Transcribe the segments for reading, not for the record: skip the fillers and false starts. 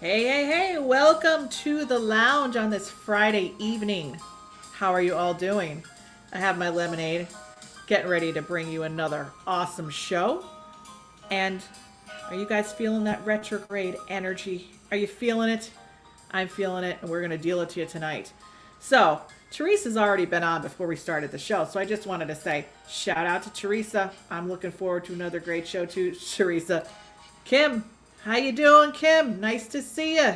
Hey, hey, hey, welcome to the lounge on this Friday evening. How are you all doing? I have my lemonade, getting ready to bring you another awesome show. And are you guys feeling that retrograde energy? Are you feeling it? I'm feeling it, and we're going to deal it to you tonight. So, Teresa's already been on before we started the show, so I just wanted to say shout out to Teresa. I'm looking forward to another great show too, Teresa. Kim, how you doing, Kim? Nice to see you.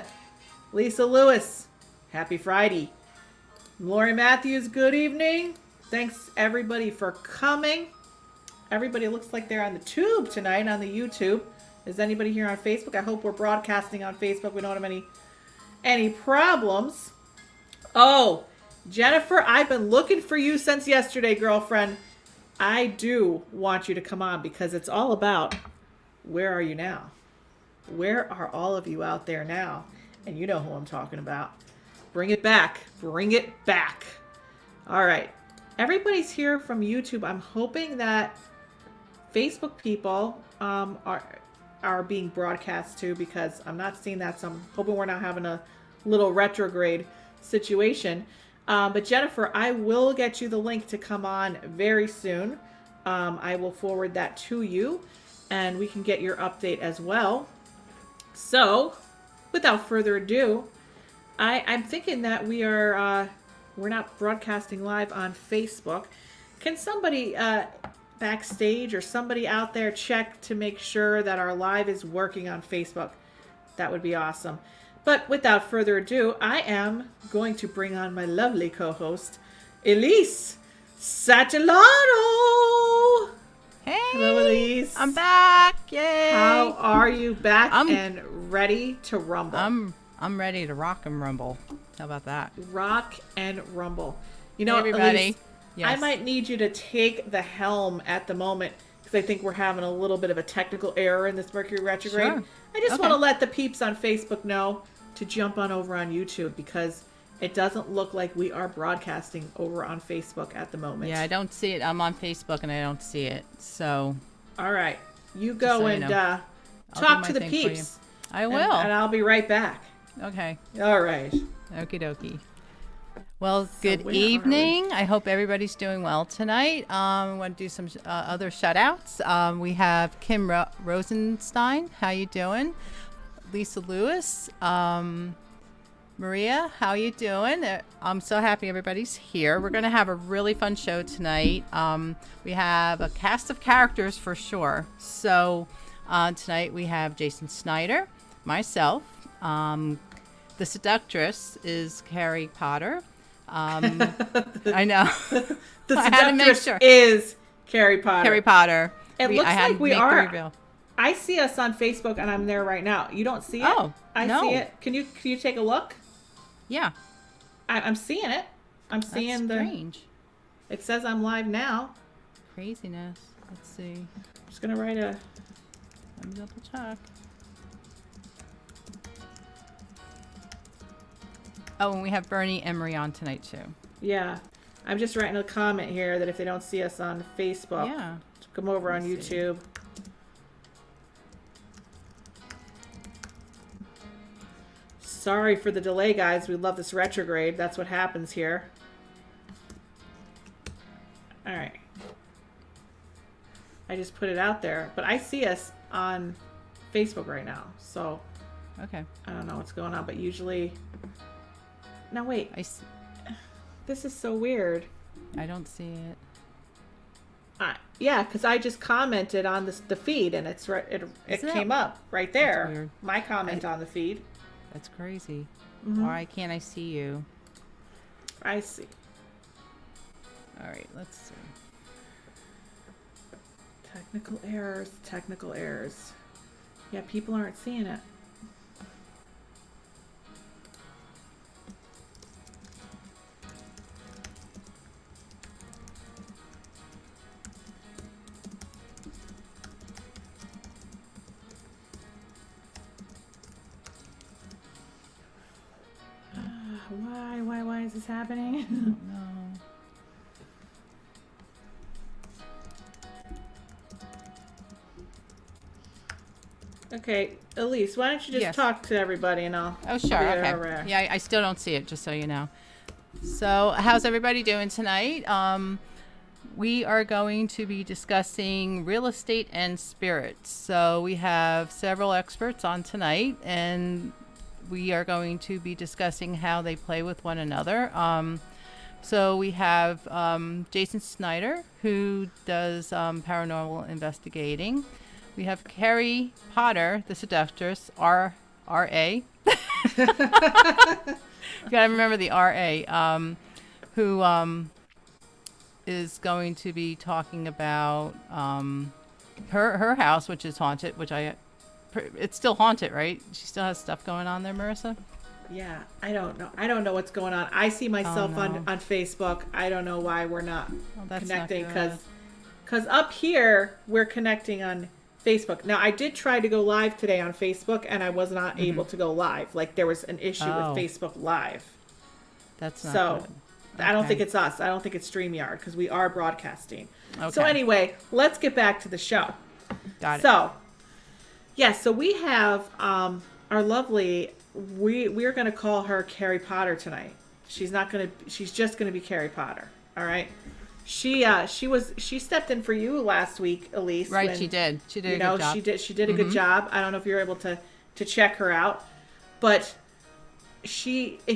Lisa Lewis, happy Friday. Lori Matthews, good evening. Thanks everybody for coming. Everybody looks like they're on the tube tonight, on the YouTube. Is anybody here on Facebook? I hope we're broadcasting on Facebook. We don't have any problems. Oh, Jennifer, I've been looking for you since yesterday, girlfriend. I do want you to come on because it's all about where are you now? Where are all of you out there now? And you know who I'm talking about. Bring it back. Bring it back. All right. Everybody's here from YouTube. I'm hoping that Facebook people are being broadcast to because I'm not seeing that. So I'm hoping we're not having a little retrograde situation. But Jennifer, I will get you the link to come on very soon. I will forward that to you and we can get your update as well. So without further ado, I'm thinking that we're not broadcasting live on Facebook. Can somebody backstage or somebody out there check to make sure that our live is working on Facebook? That would be awesome. But without further ado, I am going to bring on my lovely co-host, Elise Satellano. Hey! Hello, Elise. I'm back! Yay! How are you? Back and ready to rumble. I'm ready to rock and rumble. How about that? Rock and rumble. You know, hey, everybody. Elise, yes. I might need you to take the helm at the moment because I think we're having a little bit of a technical error in this Mercury Retrograde. Sure. I just want to let the peeps on Facebook know to jump on over on YouTube because it doesn't look like we are broadcasting over on Facebook at the moment. Yeah, I don't see it. I'm on Facebook and I don't see it. So. All right. You go and talk to the peeps. I will. And I'll be right back. Okay. All right. Okie dokie. Well, good evening. I hope everybody's doing well tonight. I want to do some other shout-outs. We have Kim Rosenstein. How you doing? Lisa Lewis. Maria, how you doing? I'm so happy everybody's here. We're going to have a really fun show tonight. We have a cast of characters for sure. So tonight we have Jason Snyder, myself. The seductress is Carrie Potter. I know. The seductress is Carrie Potter. Carrie Potter. It looks like we are. I see us on Facebook, and I'm there right now. You don't see it? Oh, I see it. Can you take a look? Yeah. I'm seeing it. I'm seeing That's strange. It says I'm live now. Craziness. Let's see. I'm just gonna write a. Let me double check. Oh, and we have Bernie Emery on tonight too. Yeah, I'm just writing a comment here that if they don't see us on Facebook, come over on YouTube. Sorry for the delay, guys. We love this retrograde. That's what happens here. All right. I just put it out there, but I see us on Facebook right now. So, okay. I don't know what's going on, but usually. No, wait. This is so weird. I don't see it. Yeah, because I just commented on the feed, and it came up right there. That's weird. My comment on the feed. That's crazy. Mm-hmm. Why can't I see you? I see. All right, let's see. Technical errors. Technical errors. Yeah, people aren't seeing it. Why is this happening? I don't know. Okay, Elise, why don't you just Yes. talk to everybody and I'll... Oh, sure. I'll be Okay. around. Yeah, I still don't see it, just so you know. So, how's everybody doing tonight? We are going to be discussing real estate and spirits. So, we have several experts on tonight, and we are going to be discussing how they play with one another. So, we have Jason Snyder, who does paranormal investigating. We have Carrie Potter, the seductress, R.A. You gotta remember the R.A. Who is going to be talking about her house, which is haunted. It's still haunted, right? She still has stuff going on there, Marisa. Yeah, I don't know. I don't know what's going on. I see myself on Facebook. I don't know why we're not connecting because up here we're connecting on Facebook. Now, I did try to go live today on Facebook, and I was not able to go live. Like, there was an issue with Facebook Live. That's not so good. I don't Okay. think it's us. I don't think it's StreamYard because we are broadcasting. Okay. So anyway, let's get back to the show. Got it. So, so we have our lovely, we're going to call her Carrie Potter tonight. She's just going to be Carrie Potter. All right. She stepped in for you last week, Elise. Right, she did. She did a good job. She did a good job. I don't know if you're able to check her out, but if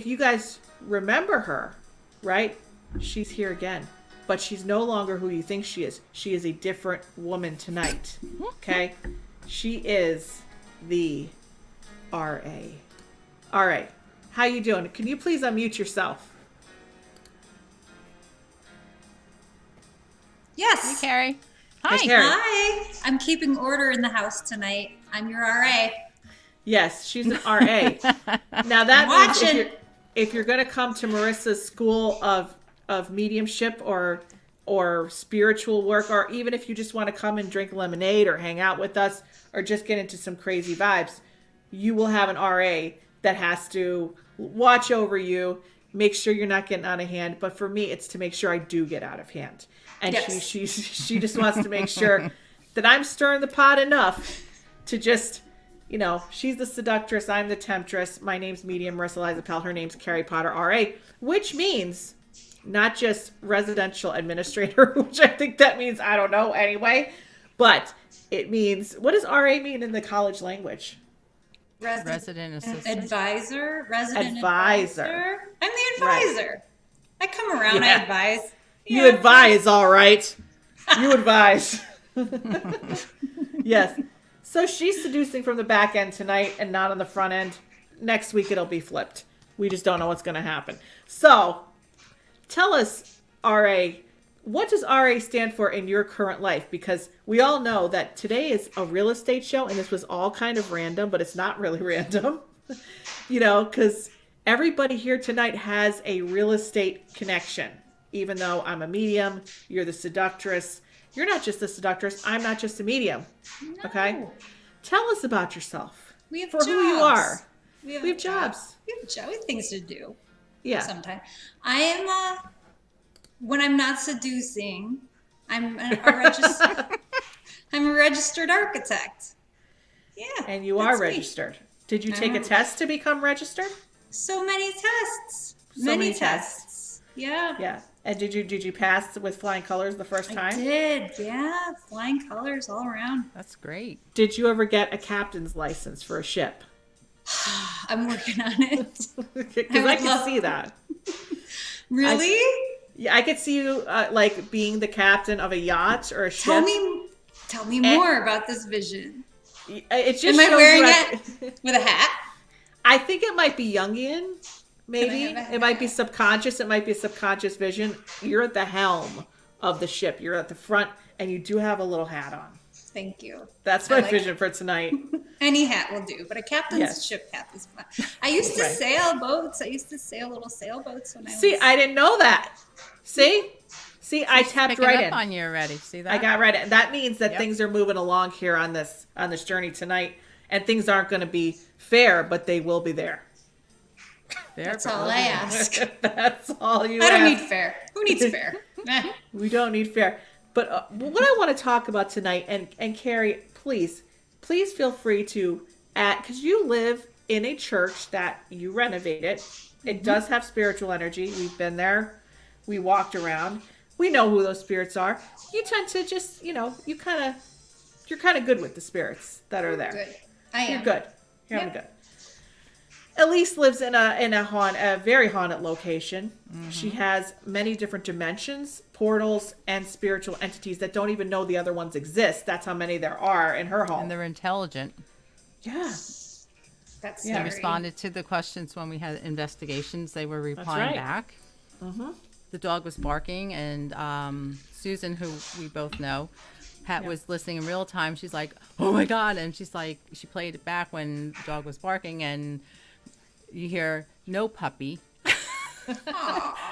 you guys remember her, right? She's here again, but she's no longer who you think she is. She is a different woman tonight. Okay? She is the R.A. All right. How you doing? Can you please unmute yourself? Yes. Hey, Carrie. Hi. Hey, Carrie. Hi. I'm keeping order in the house tonight. I'm your RA. Yes, she's an RA. Now that means Watching. if you're going to come to Marissa's school of mediumship or spiritual work, or even if you just want to come and drink lemonade or hang out with us or just get into some crazy vibes, you will have an RA that has to watch over you, make sure you're not getting out of hand. But for me, it's to make sure I do get out of hand. And Yes. she just wants to make sure that I'm stirring the pot enough to just, she's the seductress, I'm the temptress. My name's medium Marisa Liza Pell. Her name's Carrie Potter, RA, which means not just residential administrator, which I think that means, I don't know anyway, but it means, what does RA mean in the college language? Resident assistant. Resident Advisor. advisor. I'm the advisor. I come around, I Yeah. advise. You Yeah. advise, all right. You advise. Yes. So she's seducing from the back end tonight and not on the front end. Next week it'll be flipped. We just don't know what's going to happen. So tell us, RA, what does RA stand for in your current life? Because we all know that today is a real estate show, and this was all kind of random, but it's not really random. Because everybody here tonight has a real estate connection. Even though I'm a medium, you're the seductress. You're not just the seductress. I'm not just a medium. No. Okay? Tell us about yourself. We have for jobs. who you are. We have jobs. We have things to do. Yeah. Sometimes. I am, when I'm not seducing, I'm I'm a registered architect. Yeah. And you are that's me. registered. Did you take a test to become registered? So many tests. Many tests. Yeah. Yeah. And did you pass with flying colors the first I time? did. Yeah. Flying colors all around. That's great. Did you ever get a captain's license for a ship? I'm working on it. Because I can see that. Really? Yeah, I could see you like being the captain of a yacht or a ship. Tell me more about this vision. It just Am I shows wearing you it with a hat? I think it might be Jungian, maybe. Can I have a It might be hat? subconscious. It might be a subconscious vision. You're at the helm of the ship. You're at the front, and you do have a little hat on. Thank you. That's I my like vision for tonight. Any hat will do, but a captain's Yes. ship cap is fun. I used to Right. sail boats. I used to sail little sailboats when I was... See, I didn't know that. See, I tapped Picking right up in. on you already. See that? I got right in. That means that Yep. things are moving along here on this journey tonight, and things aren't going to be fair, but they will be there. That's all I ask. That's all you I don't ask. need fair. Who needs fair? Eh. We don't need fair. But what I want to talk about tonight, and Carrie, please please feel free to add, because you live in a church that you renovated. It does have spiritual energy. We've been there. We walked around. We know who those spirits are. You tend to just, you're kind of good with the spirits that are there. Good. I am. You're good. You're having good. Elise lives in a very haunted location. Mm-hmm. She has many different dimensions, portals, and spiritual entities that don't even know the other ones exist. That's how many there are in her home. And they're intelligent. Yeah. That's They responded to the questions when we had investigations. They were replying back. Mm-hmm. The dog was barking, and Susan, who we both know, was listening in real time. She's like, "Oh my God!" And she's like, she played it back when the dog was barking, and you hear "no puppy,"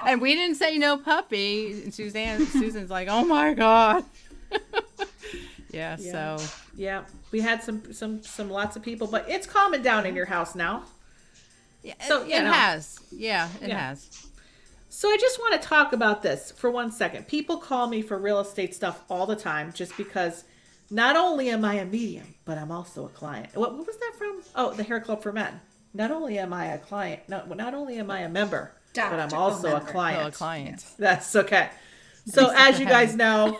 and we didn't say "no puppy." And Susan's like, "Oh my God!" So we had some lots of people, but it's calming down in your house now. Yeah, so it has. Yeah, it has. So I just want to talk about this for 1 second. People call me for real estate stuff all the time, just because not only am I a medium, but I'm also a client. What was that from? Oh, the Hair Club for Men. Not only am I a client, not only am I a member, but I'm also a client. Oh, a client. Yes. That's okay. So as you guys know,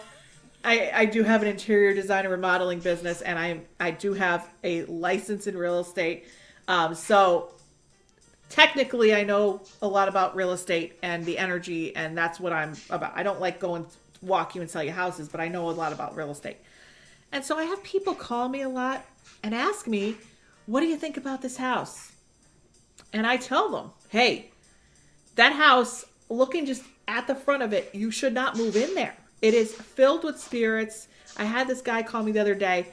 I do have an interior design and remodeling business, and I do have a license in real estate. So technically, I know a lot about real estate and the energy, and that's what I'm about. I don't like going to walk you and sell you houses, but I know a lot about real estate. And so I have people call me a lot and ask me, what do you think about this house? And I tell them, hey, that house, looking just at the front of it, you should not move in there. It is filled with spirits. I had this guy call me the other day.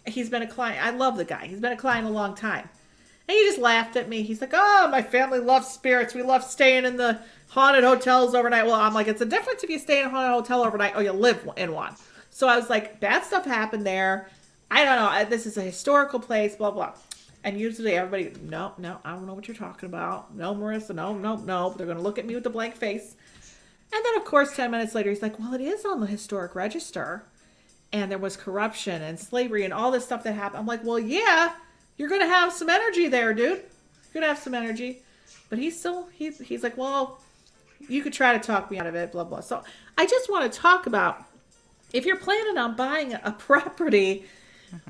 He's been a client. I love the guy. He's been a client a long time. And he just laughed at me. He's like, oh, my family loves spirits. We love staying in the haunted hotels overnight. Well, I'm like, it's a difference if you stay in a haunted hotel overnight or you live in one. So I was like, bad stuff happened there. I don't know. This is a historical place, blah, blah. And usually everybody, no, I don't know what you're talking about. No, Marissa, no. They're going to look at me with a blank face. And then, of course, 10 minutes later, he's like, well, it is on the historic register. And there was corruption and slavery and all this stuff that happened. I'm like, well, yeah. You're going to have some energy there, dude. You're going to have some energy. But he's like, well, you could try to talk me out of it, blah, blah. So I just want to talk about, if you're planning on buying a property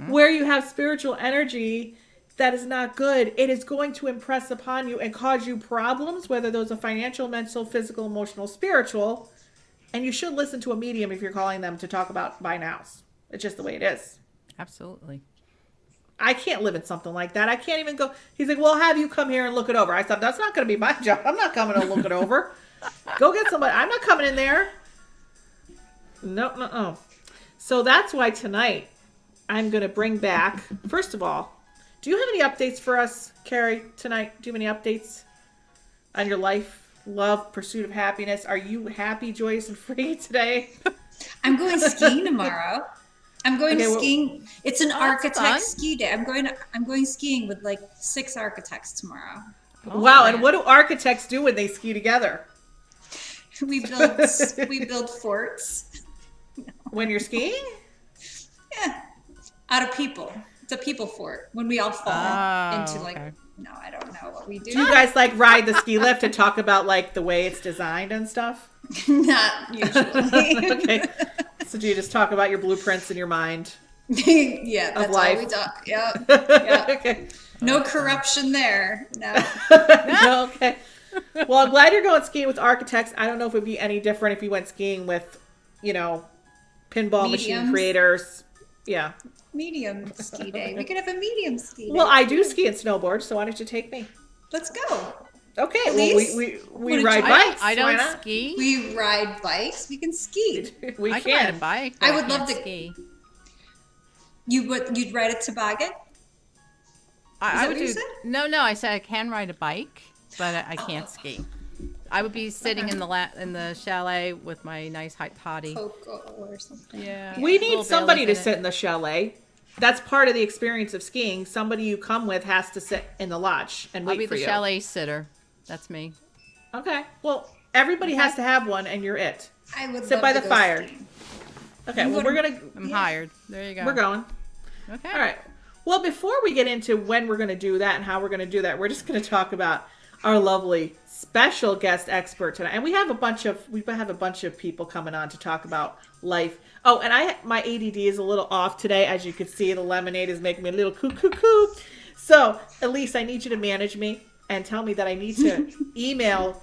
where you have spiritual energy that is not good, it is going to impress upon you and cause you problems, whether those are financial, mental, physical, emotional, spiritual. And you should listen to a medium if you're calling them to talk about buying a house. It's just the way it is. Absolutely. I can't live in something like that. I can't even go. He's like, well, have you come here and look it over. I thought, that's not going to be my job. I'm not coming to look it over. Go get somebody. I'm not coming in there. No. So that's why tonight I'm going to bring back, first of all, do you have any updates for us, Carrie, tonight? Do you have any updates on your life, love, pursuit of happiness? Are you happy, joyous, and free today? I'm going skiing tomorrow. I'm going skiing. It's an architect ski day. I'm going skiing with like 6 architects tomorrow. Oh, wow! Man. And what do architects do when they ski together? We build forts. When you're skiing? Yeah, out of people. It's a people fort. When we all fall into no, I don't know what we do. Do you guys like ride the ski lift and talk about like the way it's designed and stuff? Not usually. Okay. So do you just talk about your blueprints in your mind? Yeah, that's life? all we talk. Yeah. Okay. No corruption there. No. No, okay. Well, I'm glad you're going skiing with architects. I don't know if it would be any different if you went skiing with, pinball machine creators. Yeah. Medium ski day. We could have a medium ski day. Well, I do ski and snowboard, so why don't you take me? Let's go. Okay, we ride bikes. I don't ski. We ride bikes. We can ski. I can ride a bike. I would love to ski. You'd ride a toboggan? I would do. No. I said I can ride a bike, but I can't ski. I would be sitting in the chalet with my nice hot toddy. Cocoa or something. Yeah. We need somebody to sit in the chalet. That's part of the experience of skiing. Somebody you come with has to sit in the lodge and wait for you. I'll be the chalet sitter. That's me. Okay. Well, everybody has to have one, and you're it. I would sit by the fire. Skiing. Okay. Well, we're gonna. I'm hired. There you go. We're going. Okay. All right. Well, before we get into when we're going to do that and how we're going to do that, we're just going to talk about our lovely special guest expert tonight. And we have a bunch of people coming on to talk about life. Oh, and my ADD is a little off today. As you can see, the lemonade is making me a little coo. So, Elise, I need you to manage me and tell me that I need to email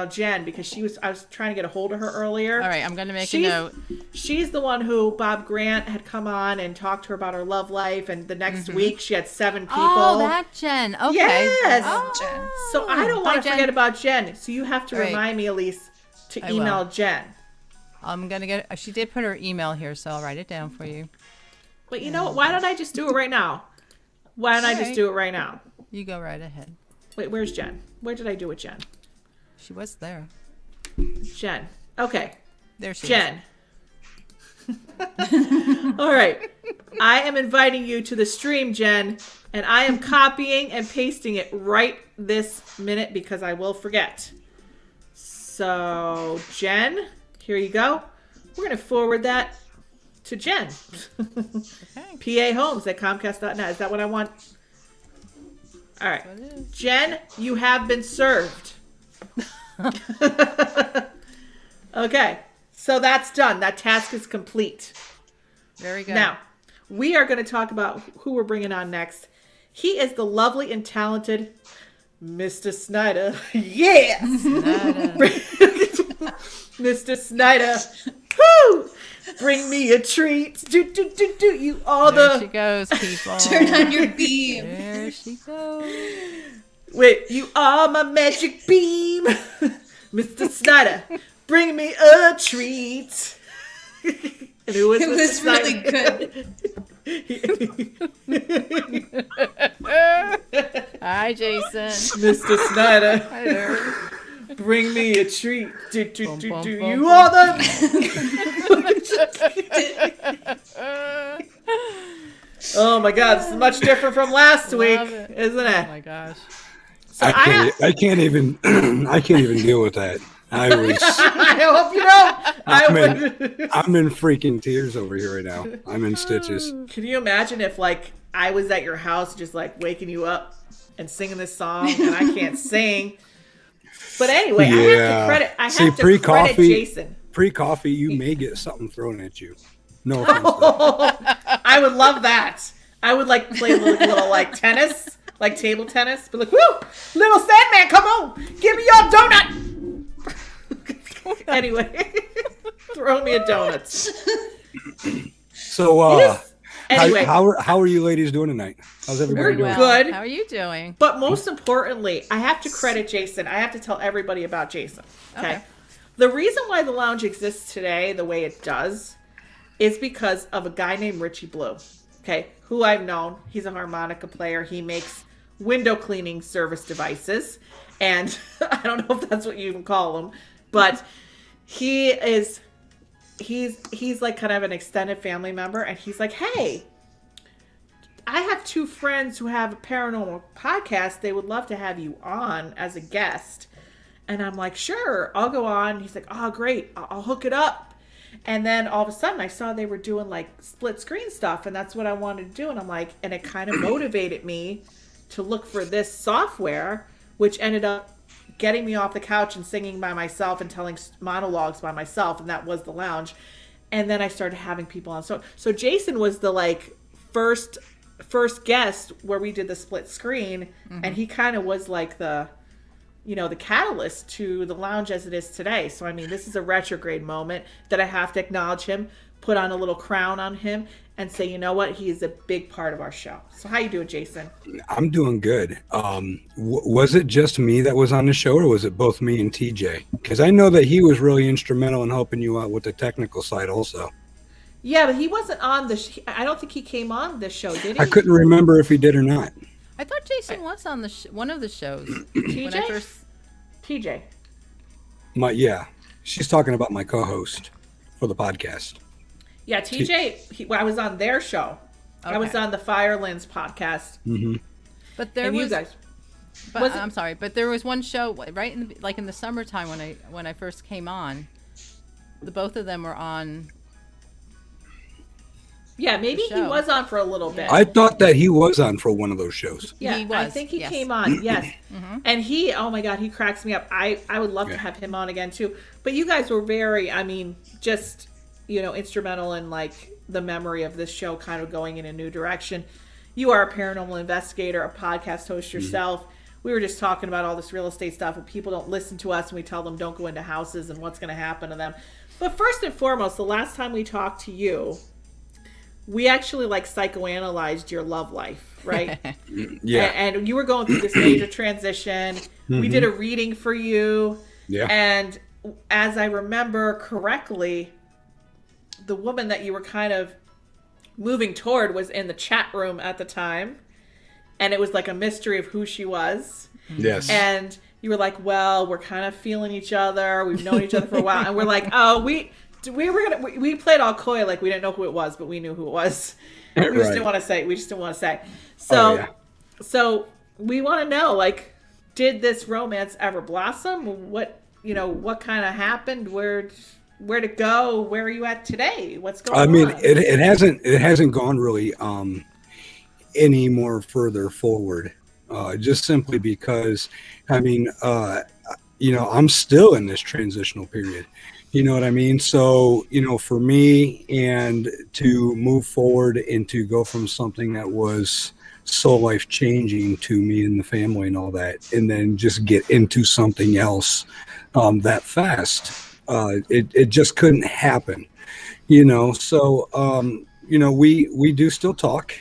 Jen because I was trying to get a hold of her earlier. All right, I'm going to make a note. She's the one who Bob Grant had come on and talked to her about her love life, and the next week she had 7 people. Oh, that Jen. Okay. Yes. Jen. So I don't want to forget about Jen. So you have to remind me, Elise, to email Jen. I'm going to get she did put her email here, so I'll write it down for you. But you know what? Why don't I just do it right now? You go right ahead. Wait, where's Jen? Where did I do with Jen? She was there. Jen. Okay. There she Jen. All right. I am inviting you to the stream, Jen, and I am copying and pasting it right this minute because I will forget. So, Jen, here you go. We're going to forward that to Jen. Okay. PAHomes@comcast.net. Is that what I want? All right. Jen, you have been served. Okay. So that's done. That task is complete. Very good. Now, we are going to talk about who we're bringing on next. He is the lovely and talented Mr. Snyder. Yeah! Mr. Snyder. Woo! Bring me a treat. Do. You all there she goes, people. Turn on your beam. There she goes. Wait, you are my magic beam. Mr. Snyder, bring me a treat. And who was it was really good. Hi, Jason. Mr. Snyder. Hi there. Bring me a treat. Do. You bum. are the... Oh my God, this is much different from last week, isn't it? Oh my gosh. So I can't even deal with that. I hope you don't. I'm in freaking tears over here right now. I'm in stitches. Can you imagine if I was at your house just waking you up and singing this song and I can't sing? But anyway, yeah. I have to credit Jason. Pre-coffee, you may get something thrown at you. No offense. I would love that. I would play a little tennis, table tennis. But woo, little Sandman, come on, give me your donut. Anyway, throw me a donut. So, anyway, how are you ladies doing tonight? How's everybody doing? Good. How are you doing? But most importantly, I have to credit Jason. I have to tell everybody about Jason. Okay. The reason why the lounge exists today the way it does is because of a guy named Richie Blue. Okay, who I've known. He's a harmonica player. He makes window cleaning service devices, and I don't know if that's what you even call him, but he's kind of an extended family member, and he's like, hey, I have 2 friends who have a paranormal podcast. They would love to have you on as a guest. And I'm like, sure, I'll go on. He's like, oh, great. I'll hook it up. And then all of a sudden I saw they were doing split screen stuff, and that's what I wanted to do. And I'm like, and it kind of motivated me to look for this software, which ended up getting me off the couch and singing by myself and telling monologues by myself. And that was the lounge. And then I started having people on. So Jason was the first guest where we did the split screen. And he kind of was the catalyst to the lounge as it is today. So, I mean, this is a retrograde moment that I have to acknowledge him, put on a little crown on him, and say, you know what? He is a big part of our show. So how you doing, Jason? I'm doing good. Was it just me that was on the show, or was it both me and TJ? Because I know that he was really instrumental in helping you out with the technical side also. Yeah, but he wasn't on I don't think he came on this show, did he? I couldn't remember if he did or not. I thought Jason was on one of the shows. TJ? TJ. Yeah. She's talking about my co-host for the podcast. Yeah, TJ, I was on their show. Okay. I was on the Firelands Podcast. Mm-hmm. But there was... you guys... I'm sorry, but there was one show right in the summertime when I first came on. The both of them were on Yeah, maybe he was on for a little bit. I thought that he was on for one of those shows. Yeah, he was. I think he came on. Yes, and oh my God, he cracks me up. I would love to have him on again too. But you guys were very, just instrumental in like the memory of this show kind of going in a new direction. You are a paranormal investigator, a podcast host yourself. We were just talking about all this real estate stuff, and people don't listen to us, and we tell them don't go into houses and what's going to happen to them. But first and foremost, the last time we talked to you, we actually like psychoanalyzed your love life, right? Yeah. And you were going through this major transition. We did a reading for you. Yeah. And as I remember correctly, the woman that you were kind of moving toward was in the chat room at the time. And it was like a mystery of who she was. Yes. And you were like, well, we're kind of feeling each other. We've known each other for a while. And we're like, oh, we played all coy, like we didn't know who it was, but we knew who it was. We just didn't want to say. So, so we want to know, like, did this romance ever blossom? What kind of happened? Where'd it go? Where are you at today? What's going on? It hasn't gone really any more further forward. Just simply because, I'm still in this transitional period. You know what I mean? So, for me and to move forward and to go from something that was so life changing to me and the family and all that, and then just get into something else that fast, it just couldn't happen, So, we do still talk,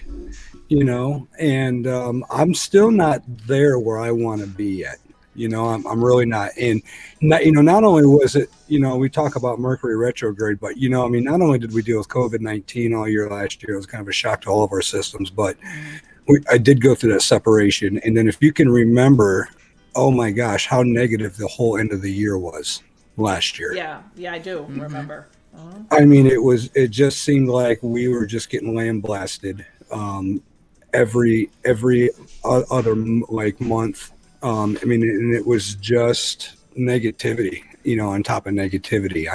and I'm still not there where I want to be yet. I'm really not. And not only was it, we talk about Mercury Retrograde, but not only did we deal with COVID-19 all year last year, it was kind of a shock to all of our systems, but I did go through that separation. And then if you can remember, oh my gosh, how negative the whole end of the year was last year. Yeah, I do remember. It just seemed like we were just getting lambasted every other like month. And it was just negativity, on top of negativity,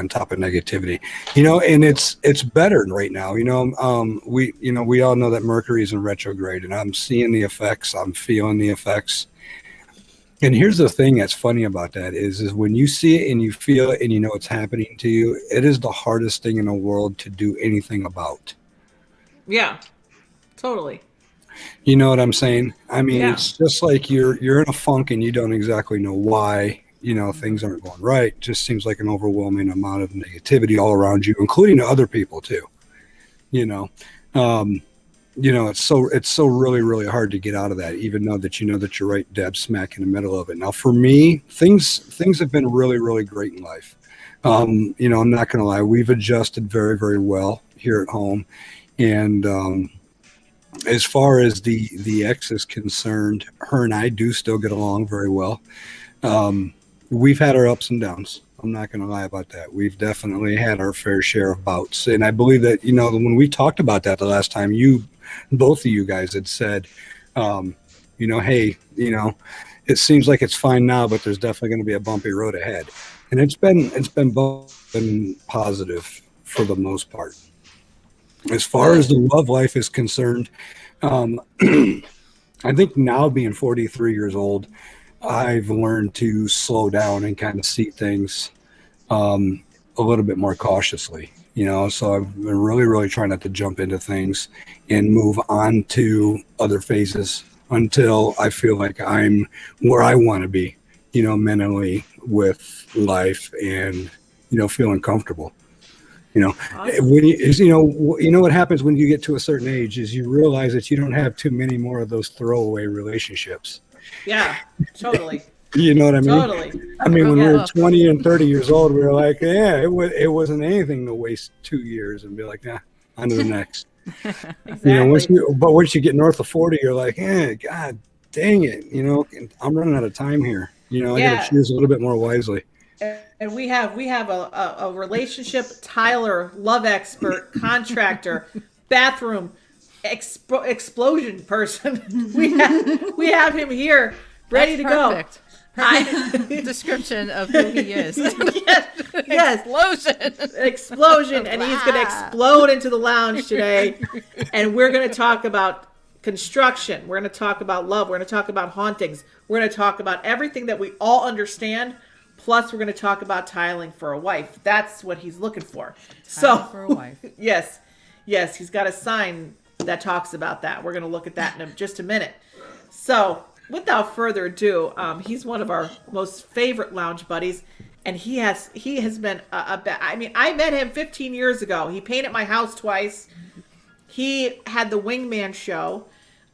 and it's better right now. We all know that Mercury is in retrograde, and I'm seeing the effects, I'm feeling the effects. And here's the thing that's funny about that is when you see it and you feel it and you know it's happening to you, it is the hardest thing in the world to do anything about. Yeah, totally. You know what I'm saying? It's just like you're in a funk and you don't exactly know why, things aren't going right. It just seems like an overwhelming amount of negativity all around you, including other people too. It's so really, really hard to get out of that, even though that that you're right dab smack in the middle of it. Now for me, things have been really, really great in life. I'm not gonna lie, we've adjusted very, very well here at home. And as far as the ex is concerned, her and I do still get along very well. We've had our ups and downs. I'm not going to lie about that. We've definitely had our fair share of bouts. And I believe that, when we talked about that the last time, both of you guys had said, hey, it seems like it's fine now, but there's definitely going to be a bumpy road ahead. And it's been positive for the most part. As far as the love life is concerned, I think now being 43 years old, I've learned to slow down and kind of see things a little bit more cautiously, so I've been really, really trying not to jump into things and move on to other phases until I feel like I'm where I want to be, mentally with life and, feeling comfortable. Awesome. When what happens when you get to a certain age is you realize that you don't have too many more of those throwaway relationships. Yeah, totally. You know what I mean? Totally. When we were 20 and 30 years old, we were like, it wasn't anything to waste 2 years and be like, on to the next. Exactly. Once you get north of 40, you're like, God dang it, I'm running out of time here. I got to choose a little bit more wisely. And we have a relationship Tyler, love expert, contractor, bathroom explosion person. We have him here ready to go. description of who he is. Yes. Explosion. And he's going to explode into the lounge today. And we're going to talk about construction. We're going to talk about love. We're going to talk about hauntings. We're going to talk about everything that we all understand. Plus, we're going to talk about tiling for a wife. That's what he's looking for. For a wife. Yes, he's got a sign that talks about that. We're going to look at that in just a minute. So, without further ado, he's one of our most favorite lounge buddies, and he has been I met him 15 years ago. He painted my house twice. He had the Wingman show,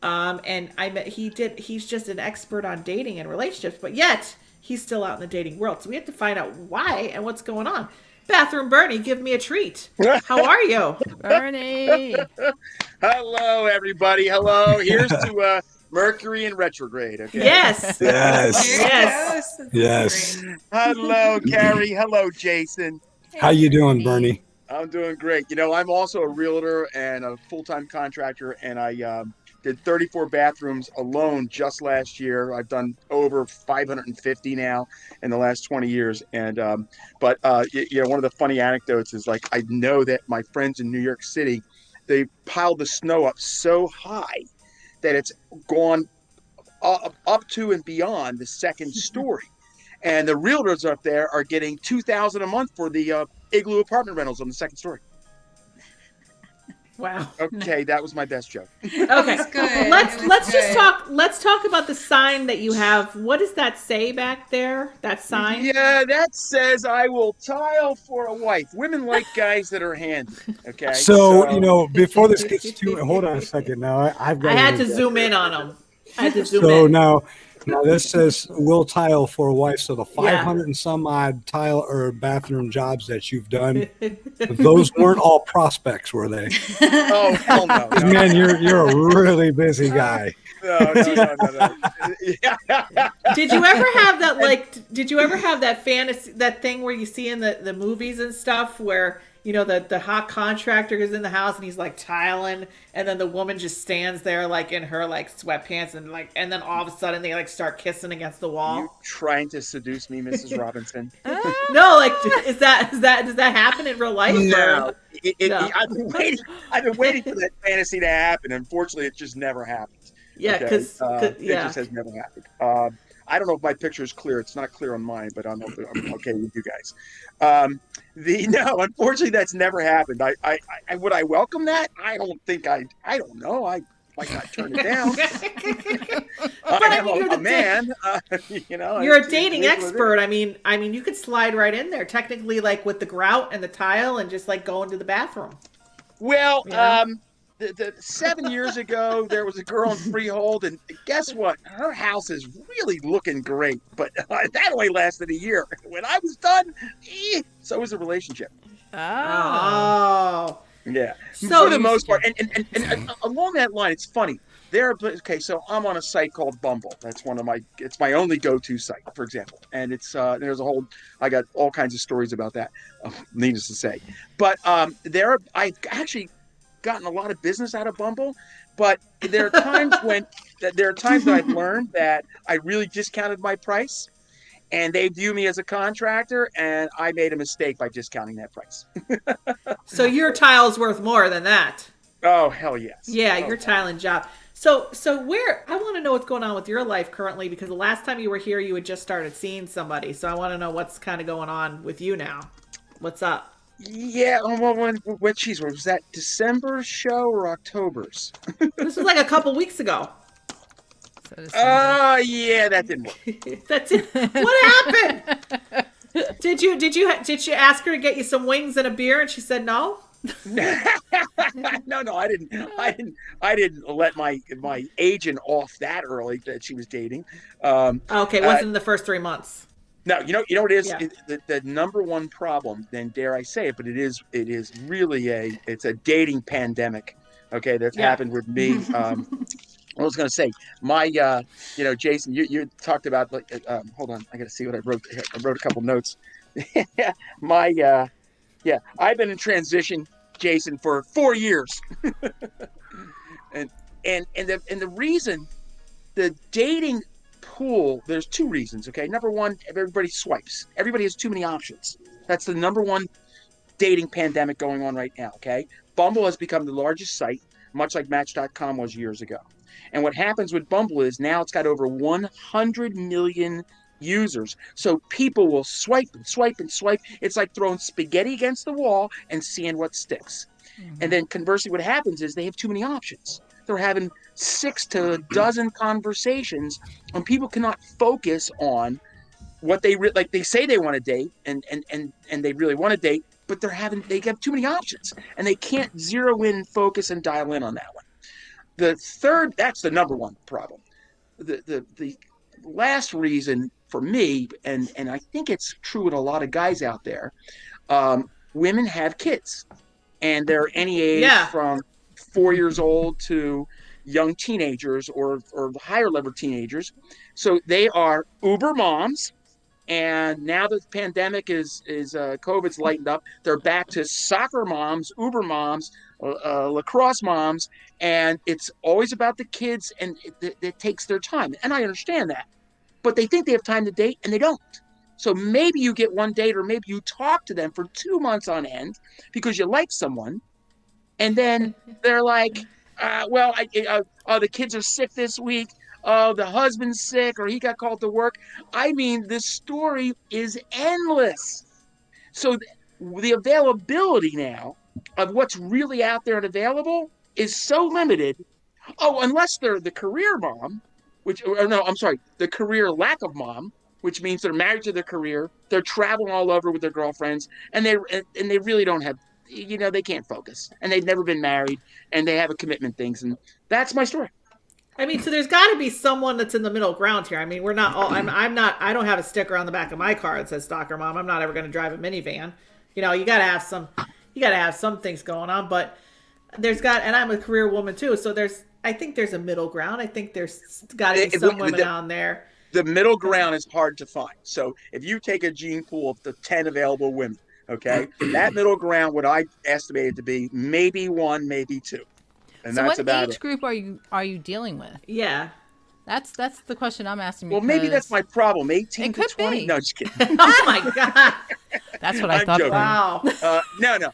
and he's just an expert on dating and relationships, but yet he's still out in the dating world. So we have to find out why and what's going on. Bathroom Bernie, give me a treat. How are you? Bernie. Hello, everybody. Hello. Here's to Mercury in retrograde. Okay. Yes. Yes. Hello, Carrie. Hello, Jason. How you doing, Bernie? I'm doing great. I'm also a realtor and a full-time contractor, and I did 34 bathrooms alone just last year. I've done over 550 now in the last 20 years. And one of the funny anecdotes is, like, I know that my friends in New York City, they piled the snow up so high that it's gone up to and beyond the second story. And the realtors up there are getting $2,000 a month for the igloo apartment rentals on the second story. Wow. Okay, that was my best joke. Okay. Good. Let's talk about the sign that you have. What does that say back there? That sign? Yeah, that says I will tile for a wife. Women like guys that are handy. Okay. So before this gets too, hold on a second. Now I had to zoom in on them. So now this says will tile for a wife. So the 500 and some odd tile or bathroom jobs that you've done, those weren't all prospects, were they? Oh, hell no. Man, you're a really busy guy. No. Did you ever have that, did you ever have that fantasy, that thing where you see in the movies and stuff where, the hot contractor is in the house and he's like tiling, and then the woman just stands there like in her sweatpants and then all of a sudden they start kissing against the wall? You trying to seduce me, Mrs. Robinson? No, does that happen in real life? No. No. I've been waiting for that fantasy to happen. Unfortunately, it just never happed. Yeah, because it just has never happened. I don't know if my picture is clear. It's not clear on mine, but I'm okay with you guys. No, unfortunately, that's never happened. I would I welcome that? I don't think I don't know. I might not turn it down. I'm a man. You're a dating expert. I mean, you could slide right in there, technically, with the grout and the tile, and just go into the bathroom. Well, the 7 years ago, there was a girl in Freehold, and guess what? Her house is really looking great, but that only lasted a year. When I was done, so was the relationship. Oh. Yeah. So for the most part, and along that line, it's funny. So I'm on a site called Bumble. That's it's my only go-to site, for example. And it's there's I got all kinds of stories about that, needless to say. But I've actually gotten a lot of business out of Bumble, but there are times that I've learned that I really discounted my price, and they view me as a contractor, and I made a mistake by discounting that price. So your tile's worth more than that. Oh, hell yes. Yeah, your tiling job. So I want to know what's going on with your life currently, because the last time you were here, you had just started seeing somebody. So I want to know what's kind of going on with you now. What's up? Yeah, well, was that December's show or October's? This was a couple weeks ago. Yeah, that didn't work. That's it. What happened? Did you ask her to get you some wings and a beer, and she said no? No, I didn't let my agent off that early that she was dating. Okay, it wasn't in the first 3 months. No, you know what it is? Yeah. The number one problem, then dare I say it, but it is really it's a dating pandemic. Okay, that's happened with me. I was going to say, my, Jason, you talked about, hold on, I got to see what I wrote. I wrote a couple notes. I've been in transition, Jason, for 4 years. and the reason the dating pool, there's two reasons, okay? Number one, everybody swipes. Everybody has too many options. That's the number one dating pandemic going on right now, okay? Bumble has become the largest site, much like Match.com was years ago. And what happens with Bumble is now it's got over 100 million users. So people will swipe and swipe and swipe. It's like throwing spaghetti against the wall and seeing what sticks. Mm-hmm. And then conversely, what happens is they have too many options. They're having 6 to a dozen conversations, and people cannot focus on what they like. They say they want to date, and they really want to date, but they have too many options, and they can't zero in, focus, and dial in on that one. The third, that's the number one problem. The last reason for me, and I think it's true with a lot of guys out there, women have kids, and they're any age from 4 years old to young teenagers or higher level teenagers. So they are uber moms. And now that the pandemic is COVID's lightened up, they're back to soccer moms, uber moms, lacrosse moms, and it's always about the kids, and it takes their time. And I understand that, but they think they have time to date, and they don't. So maybe you get one date, or maybe you talk to them for 2 months on end because you like someone, and then they're like, the kids are sick this week. Oh, the husband's sick, or he got called to work. I mean, the story is endless. So the availability now of what's really out there and available is so limited. Oh, unless they're the career mom, the career lack of mom, which means they're married to their career, they're traveling all over with their girlfriends, and they really don't have, they can't focus, and they've never been married, and they have a commitment things, and that's my story. I mean, so there's got to be someone that's in the middle ground here. I mean, we're not all. I don't have a sticker on the back of my car that says "Stalker Mom." I'm not ever going to drive a minivan. You got to have some. You got to have some things going on. But and I'm a career woman too. So I think there's a middle ground. I think there's got to be some women on there. The middle ground is hard to find. So if you take a gene pool of the 10 available women, okay, that middle ground, what I estimated to be maybe 1, maybe 2. And so that's what age group are you dealing with? Yeah. That's the question I'm asking. Well, maybe that's my problem. 18 to 20. Be. No, just kidding. Oh my God. That's what I thought. Joking. Wow. No.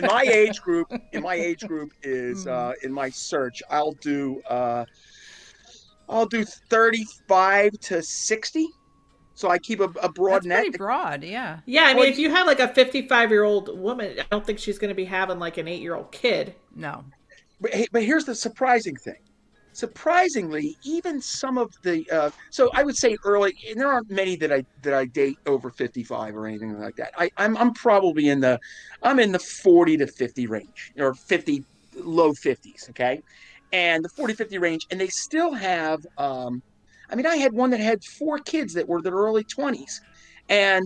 My age group is in my search. I'll do 35 to 60. So I keep a broad net. Pretty broad, yeah. Yeah, I mean, if you have like a 55-year-old woman, I don't think she's going to be having like an 8-year-old kid. No. But here's the surprising thing. Surprisingly, even some of the so I would say early, and there aren't many that I date over 55 or anything like that. I'm probably in the 40 to 50 range, or 50, low 50s, okay? And the 40, 50 range, and they still have I had one that had 4 kids that were their early 20s. And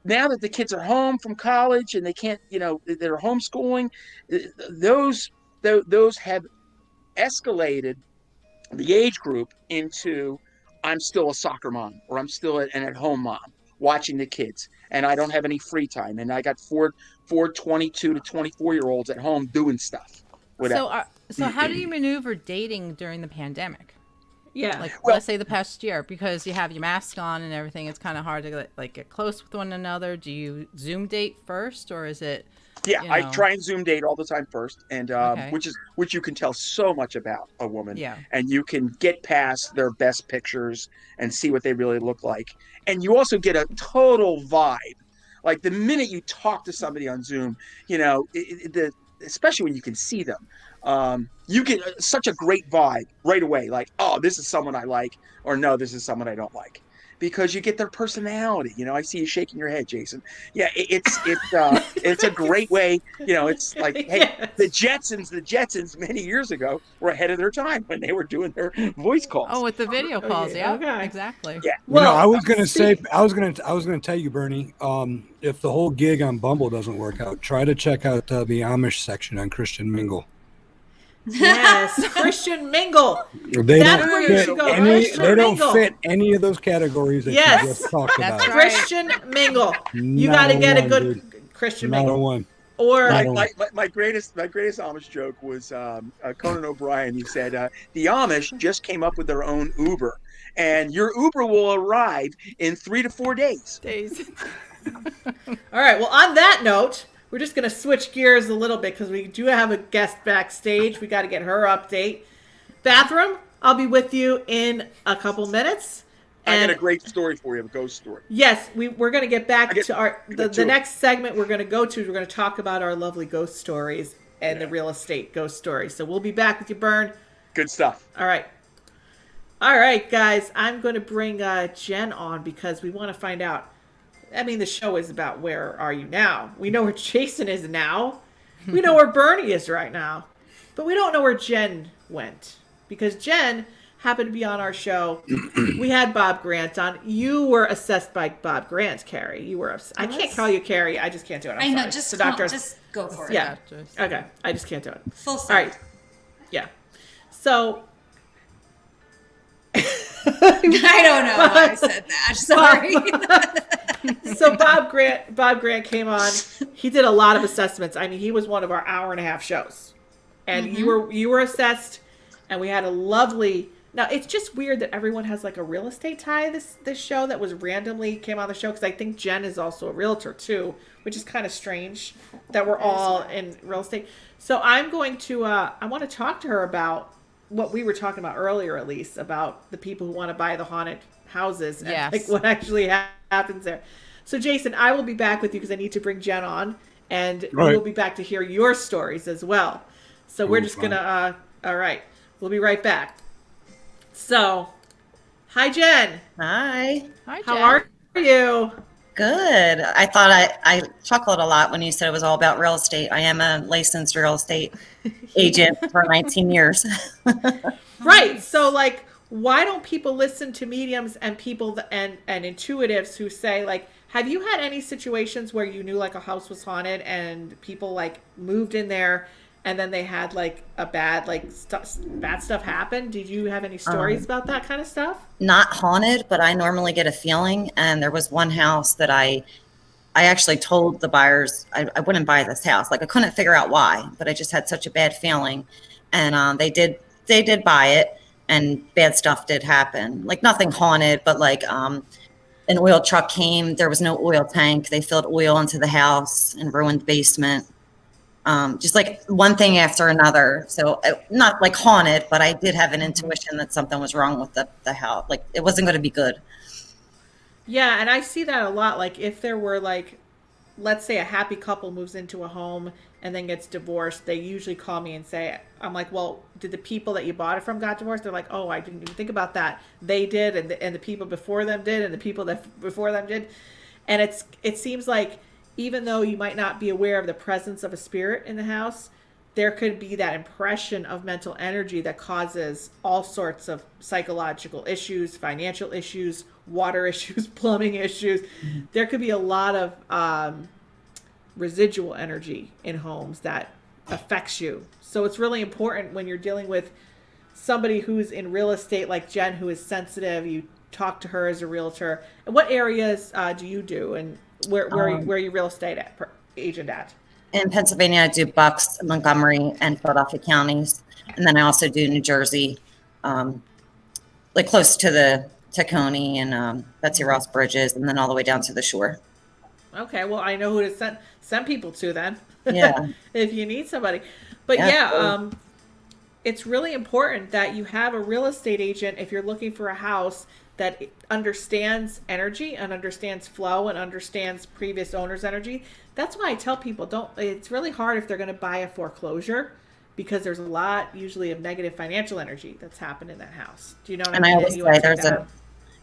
now that the kids are home from college and they can't, they're homeschooling, those have escalated the age group into I'm still a soccer mom, or I'm still an at-home mom watching the kids, and I don't have any free time, and I got four 22 to 24-year-olds at home doing stuff. So how do you maneuver dating during the pandemic? Yeah. Let's say the past year, because you have your mask on and everything, it's kind of hard to get close with one another. Do you Zoom date first, or is it? Yeah, I try and Zoom date all the time first, and which you can tell so much about a woman. Yeah. And you can get past their best pictures and see what they really look like. And you also get a total vibe. Like the minute you talk to somebody on Zoom, especially when you can see them, you get such a great vibe right away. Like, oh, this is someone I like, or no, this is someone I don't like. Because you get their personality. I see you shaking your head, Jason. Yeah, it's a great way. It's like, hey, Yes. the Jetsons many years ago were ahead of their time when they were doing their voice calls. Oh, with the video calls, yeah, okay. Exactly. Yeah. Well, I was gonna say, I was gonna tell you, Bernie, if the whole gig on Bumble doesn't work out, try to check out the Amish section on Christian Mingle. Yes, Christian Mingle. They That's don't where you fit should go. any. Christian They don't Mingle. fit any of those categories that Yes. you just talked That's about. right. Christian Mingle. You Not got to a get a one, good dude. Christian Not a Mingle. one. Or My greatest Amish joke was Conan O'Brien. He said the Amish just came up with their own Uber, and your Uber will arrive in 3 to 4 days. All right. Well, on that note, we're just going to switch gears a little bit because we do have a guest backstage. We got to get her update. Bathroom, I'll be with you in a couple minutes. I got a great story for you, a ghost story. Yes, we're going to get back to the next segment we're going to go to. We're going to talk about our lovely ghost stories and the real estate ghost stories. So we'll be back with you, Bern. Good stuff. All right, guys. I'm going to bring Jen on because we want to find out. I mean, the show is about where are you now. We know where Jason is now. We know where Bernie is right now. But we don't know where Jen went because Jen happened to be on our show. We had Bob Grant on. You were assessed by Bob Grant, Carrie. You were. I can't call you Carrie. I just can't do it. I know. Just go for it. Yeah. Okay. I just can't do it. Full stop. All right. Yeah. So. I don't know why I said that. Sorry. So Bob Grant came on. He did a lot of assessments. I mean, he was one of our hour-and-a-half shows, and you were assessed, and we had a lovely. Now it's just weird that everyone has like a real estate tie this show that was randomly came on the show because I think Jen is also a realtor too, which is kind of strange that we're all in real estate. So I'm going to I want to talk to her about what we were talking about earlier, at least about the people who want to buy the haunted houses and like what actually happens there. So Jason, I will be back with you because I need to bring Jen on, and we'll be back to hear your stories as well. So we're just gonna all right, we'll be right back. So, hi Jen. Hi. How are you? Good. I thought I chuckled a lot when you said it was all about real estate. I am a licensed real estate agent for 19 years. Right. So like, why don't people listen to mediums and people and intuitives who say like, have you had any situations where you knew like a house was haunted and people like moved in there and then they had like a bad stuff happen? Did you have any stories about that kind of stuff? Not haunted, but I normally get a feeling. And there was one house that I actually told the buyers I wouldn't buy this house. Like I couldn't figure out why, but I just had such a bad feeling. And they did buy it, and bad stuff did happen. Like nothing haunted, but like an oil truck came. There was no oil tank. They filled oil into the house and ruined the basement. Just like one thing after another. So not like haunted, but I did have an intuition that something was wrong with the house. Like it wasn't going to be good. Yeah. And I see that a lot. Like if there were like, let's say a happy couple moves into a home and then gets divorced, they usually call me and say, I'm like, well, did the people that you bought it from got divorced? They're like, oh, I didn't even think about that. They did. And the people before them did. And the people that before them did. And it seems like, even though you might not be aware of the presence of a spirit in the house, there could be that impression of mental energy that causes all sorts of psychological issues, financial issues, water issues, plumbing issues. Mm-hmm. There could be a lot of residual energy in homes that affects you. So it's really important when you're dealing with somebody who's in real estate like Jen, who is sensitive. You talk to her as a realtor. And what areas do you do? And where are you real estate agent at? In Pennsylvania, I do Bucks, Montgomery, and Philadelphia counties. And then I also do New Jersey, like close to the Tacony and Betsy Ross Bridges, and then all the way down to the shore. Okay, well, I know who to send people to then. Yeah. If you need somebody. But it's really important that you have a real estate agent if you're looking for a house that understands energy and understands flow and understands previous owner's energy. That's why I tell people it's really hard if they're going to buy a foreclosure because there's a lot usually of negative financial energy that's happened in that house. Do you know what I mean? And I always say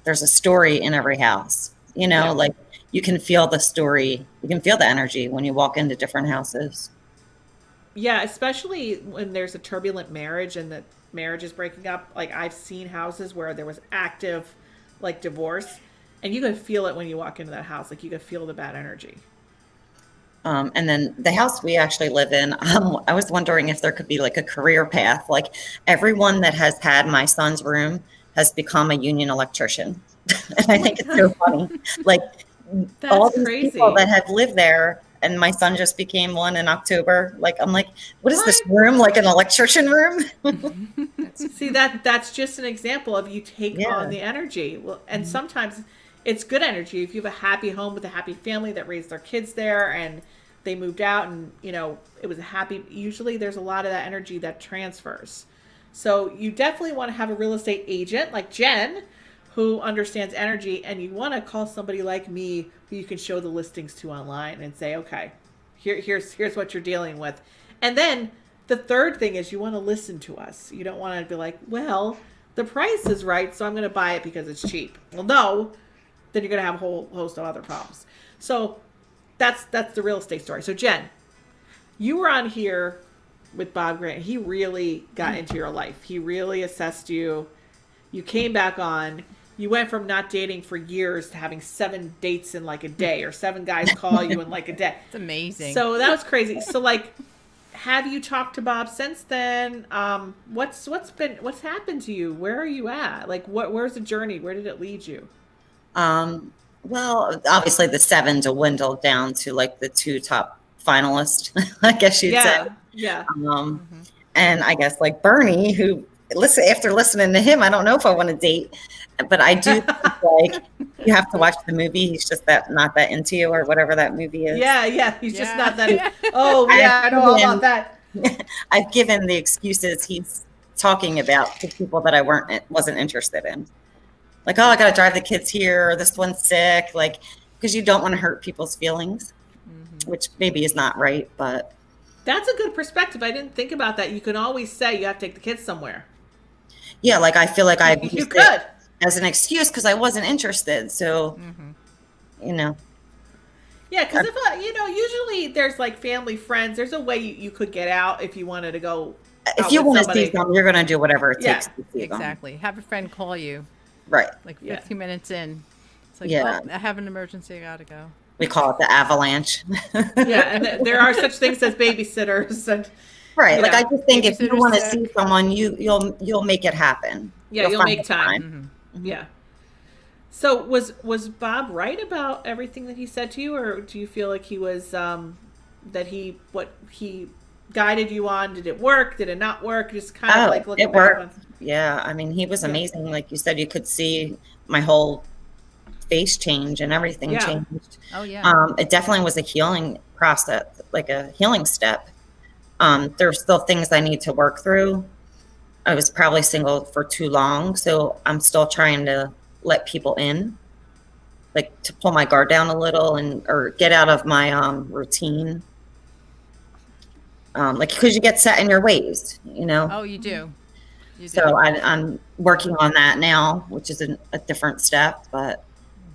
there's a story in every house, like you can feel the story, you can feel the energy when you walk into different houses. Yeah, especially when there's a turbulent marriage and the marriage is breaking up. Like I've seen houses where there was active like divorce, and you can feel it when you walk into that house. Like you can feel the bad energy. And then the house we actually live in, I was wondering if there could be like a career path. Like everyone that has had my son's room has become a union electrician. And I think it's so funny. Like that's all these crazy. people that have lived there and my son just became one in October. Like, I'm like, what is this room? Like an electrician room? See, that's just an example of you take on the energy. Well, and sometimes it's good energy. If you have a happy home with a happy family that raised their kids there and they moved out and, you know, it was a happy, usually there's a lot of that energy that transfers. So you definitely want to have a real estate agent like Jen who understands energy, and you want to call somebody like me who you can show the listings to online and say, okay, here's what you're dealing with. And then the third thing is you want to listen to us. You don't want to be like, well, the price is right, so I'm going to buy it because it's cheap. Well, no, then you're going to have a whole host of other problems. So that's the real estate story. So Jen, you were on here with Bob Grant. He really got into your life. He really assessed you. You came back on. You went from not dating for years to having 7 dates in like a day, or 7 guys call you in like a day. It's amazing. So that was crazy. So like, have you talked to Bob since then? What's happened to you? Where are you at? Like, where's the journey? Where did it lead you? Well, obviously the 7 dwindled down to like the 2 top finalists, I guess you'd say. Yeah. And I guess like Bernie, who after listening to him, I don't know if I want to date, but I do think, like, you have to watch the movie. He's just not that into you, or whatever that movie is. Yeah. He's just not that. Oh yeah, I know all about that. I've given the excuses he's talking about to people that I wasn't interested in. Like, oh, I got to drive the kids here, or this one's sick, like, because you don't want to hurt people's feelings, which maybe is not right, but. That's a good perspective. I didn't think about that. You can always say you have to take the kids somewhere. Yeah, like I feel like I you could as an excuse because I wasn't interested. So, you know. Yeah, because usually there's like family, friends. There's a way you could get out if you wanted to go. If you want to see them, you're going to do whatever it takes to see them. Exactly. Have a friend call you. Right. Like 15 minutes in. It's like, oh, I have an emergency. I got to go. We call it the avalanche. And there are such things as babysitters. And right. Like, I just think if you want to see someone, you'll make it happen. Yeah, you'll make time. Yeah. So was Bob right about everything that he said to you, or do you feel like he was that he guided you on? Did it work? Did it not work? Just kind of like looking it worked. Yeah, I mean, he was amazing. Like you said, you could see my whole face change and everything changed. Oh yeah. It definitely was a healing process, like a healing step. There's still things I need to work through. I was probably single for too long, so I'm still trying to let people in, like to pull my guard down a little or get out of my routine. Like, because you get set in your ways, you know. Oh, you do. So I'm working on that now, which is a different step, but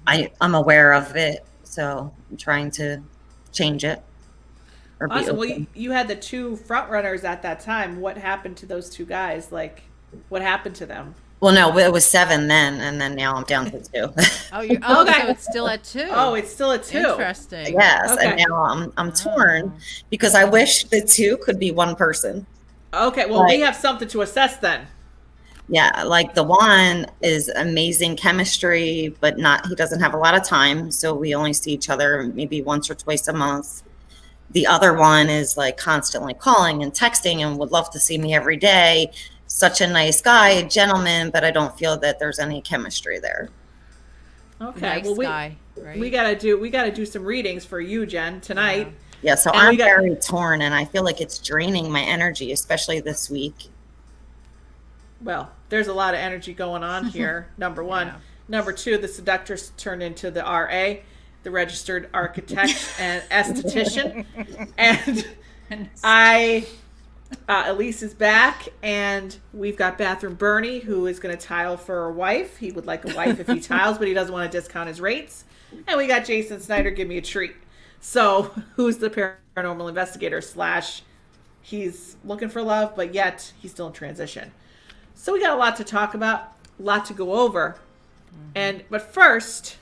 I'm aware of it, so I'm trying to change it. Awesome. Well, you had the 2 front runners at that time. What happened to those 2 guys? Like, what happened to them? Well, no, it was 7 then, and then now I'm down to 2. Okay. So it's still at 2. Oh, it's still at 2. Interesting. Yes, okay. And now I'm torn because I wish the 2 could be one person. Okay, well, we have something to assess then. Yeah, like the one is amazing chemistry, but he doesn't have a lot of time, so we only see each other maybe once or twice a month. The other one is like constantly calling and texting and would love to see me every day. Such a nice guy, a gentleman, but I don't feel that there's any chemistry there. Okay, nice guy, right? we gotta do some readings for you, Jen, tonight. Yeah, so I'm very torn, and I feel like it's draining my energy, especially this week. Well, there's a lot of energy going on here. Number 1. Yeah. Number 2, the seductress turned into the RA, the registered architect and esthetician. And Elise is back, and we've got Bathroom Bernie, who is going to tile for a wife. He would like a wife if he tiles, but he doesn't want to discount his rates. And we got Jason Snyder, give me a treat. So who's the paranormal investigator / he's looking for love, but yet he's still in transition. So we got a lot to talk about, a lot to go over. But first,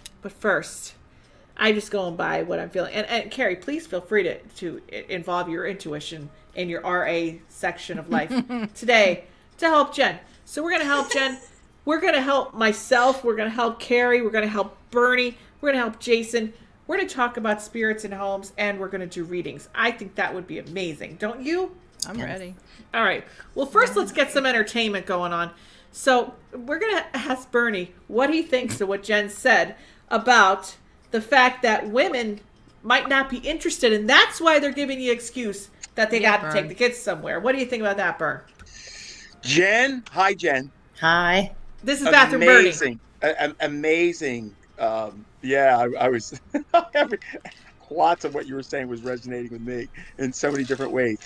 I just going by what I'm feeling. And Carrie, please feel free to involve your intuition in your RA section of life today to help Jen. So we're going to help Jen. We're going to help myself. We're going to help Carrie. We're going to help Bernie. We're going to help Jason. We're going to talk about spirits in homes, and we're going to do readings. I think that would be amazing. Don't you? I'm ready. All right. Well, first, let's get some entertainment going on. So we're going to ask Bernie what he thinks of what Jen said about the fact that women might not be interested, and that's why they're giving you excuse that they got to take the kids somewhere. What do you think about that, Bern? Jen, hi, Jen. Hi. This is Bathroom Bernie. Amazing. I was lots of what you were saying was resonating with me in so many different ways.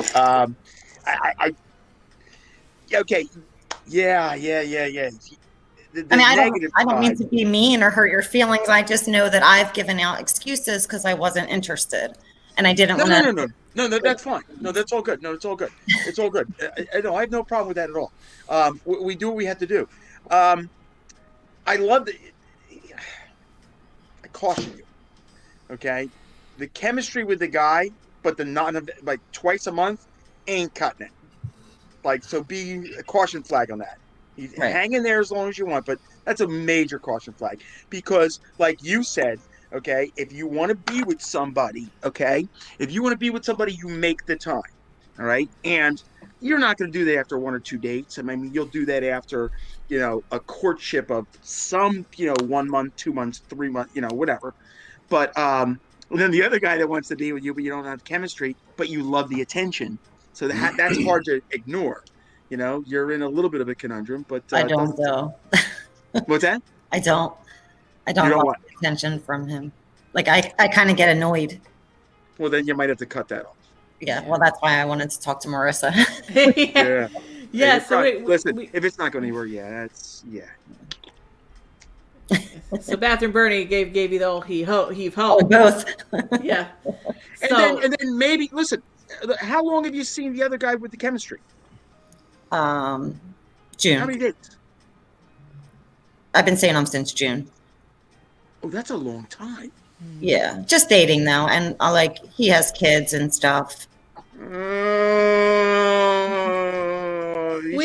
Okay. Yeah. I don't mean to be mean or hurt your feelings. I just know that I've given out excuses because I wasn't interested, and I didn't want to. No, that's fine. No, that's all good. No, it's all good. It's all good. I have no problem with that at all. We do what we have to do. I love the. I caution you. Okay, the chemistry with the guy, but the like twice a month ain't cutting it. Like, so be a caution flag on that. Right. Hang in there as long as you want, but that's a major caution flag because, like you said, okay, if you want to be with somebody, you make the time, all right? And you're not going to do that after 1 or 2 dates. I mean, you'll do that after, a courtship of some, 1 month, 2 months, 3 months, whatever. But then the other guy that wants to be with you, but you don't have chemistry, but you love the attention. So that's hard to ignore. You're in a little bit of a conundrum, but I don't though. What's that? I don't want attention from him. Like I kind of get annoyed. Well, then you might have to cut that off. Yeah. Well, that's why I wanted to talk to Marissa. Yeah. Yeah. So listen, if it's not going anywhere, that's. So Bathroom Bernie gave you the old heave ho. Oh, both. Yeah. And then maybe listen. How long have you seen the other guy with the chemistry? June. How many dates? I've been seeing him since June. Oh, that's a long time. Yeah, just dating though, and he has kids and stuff. We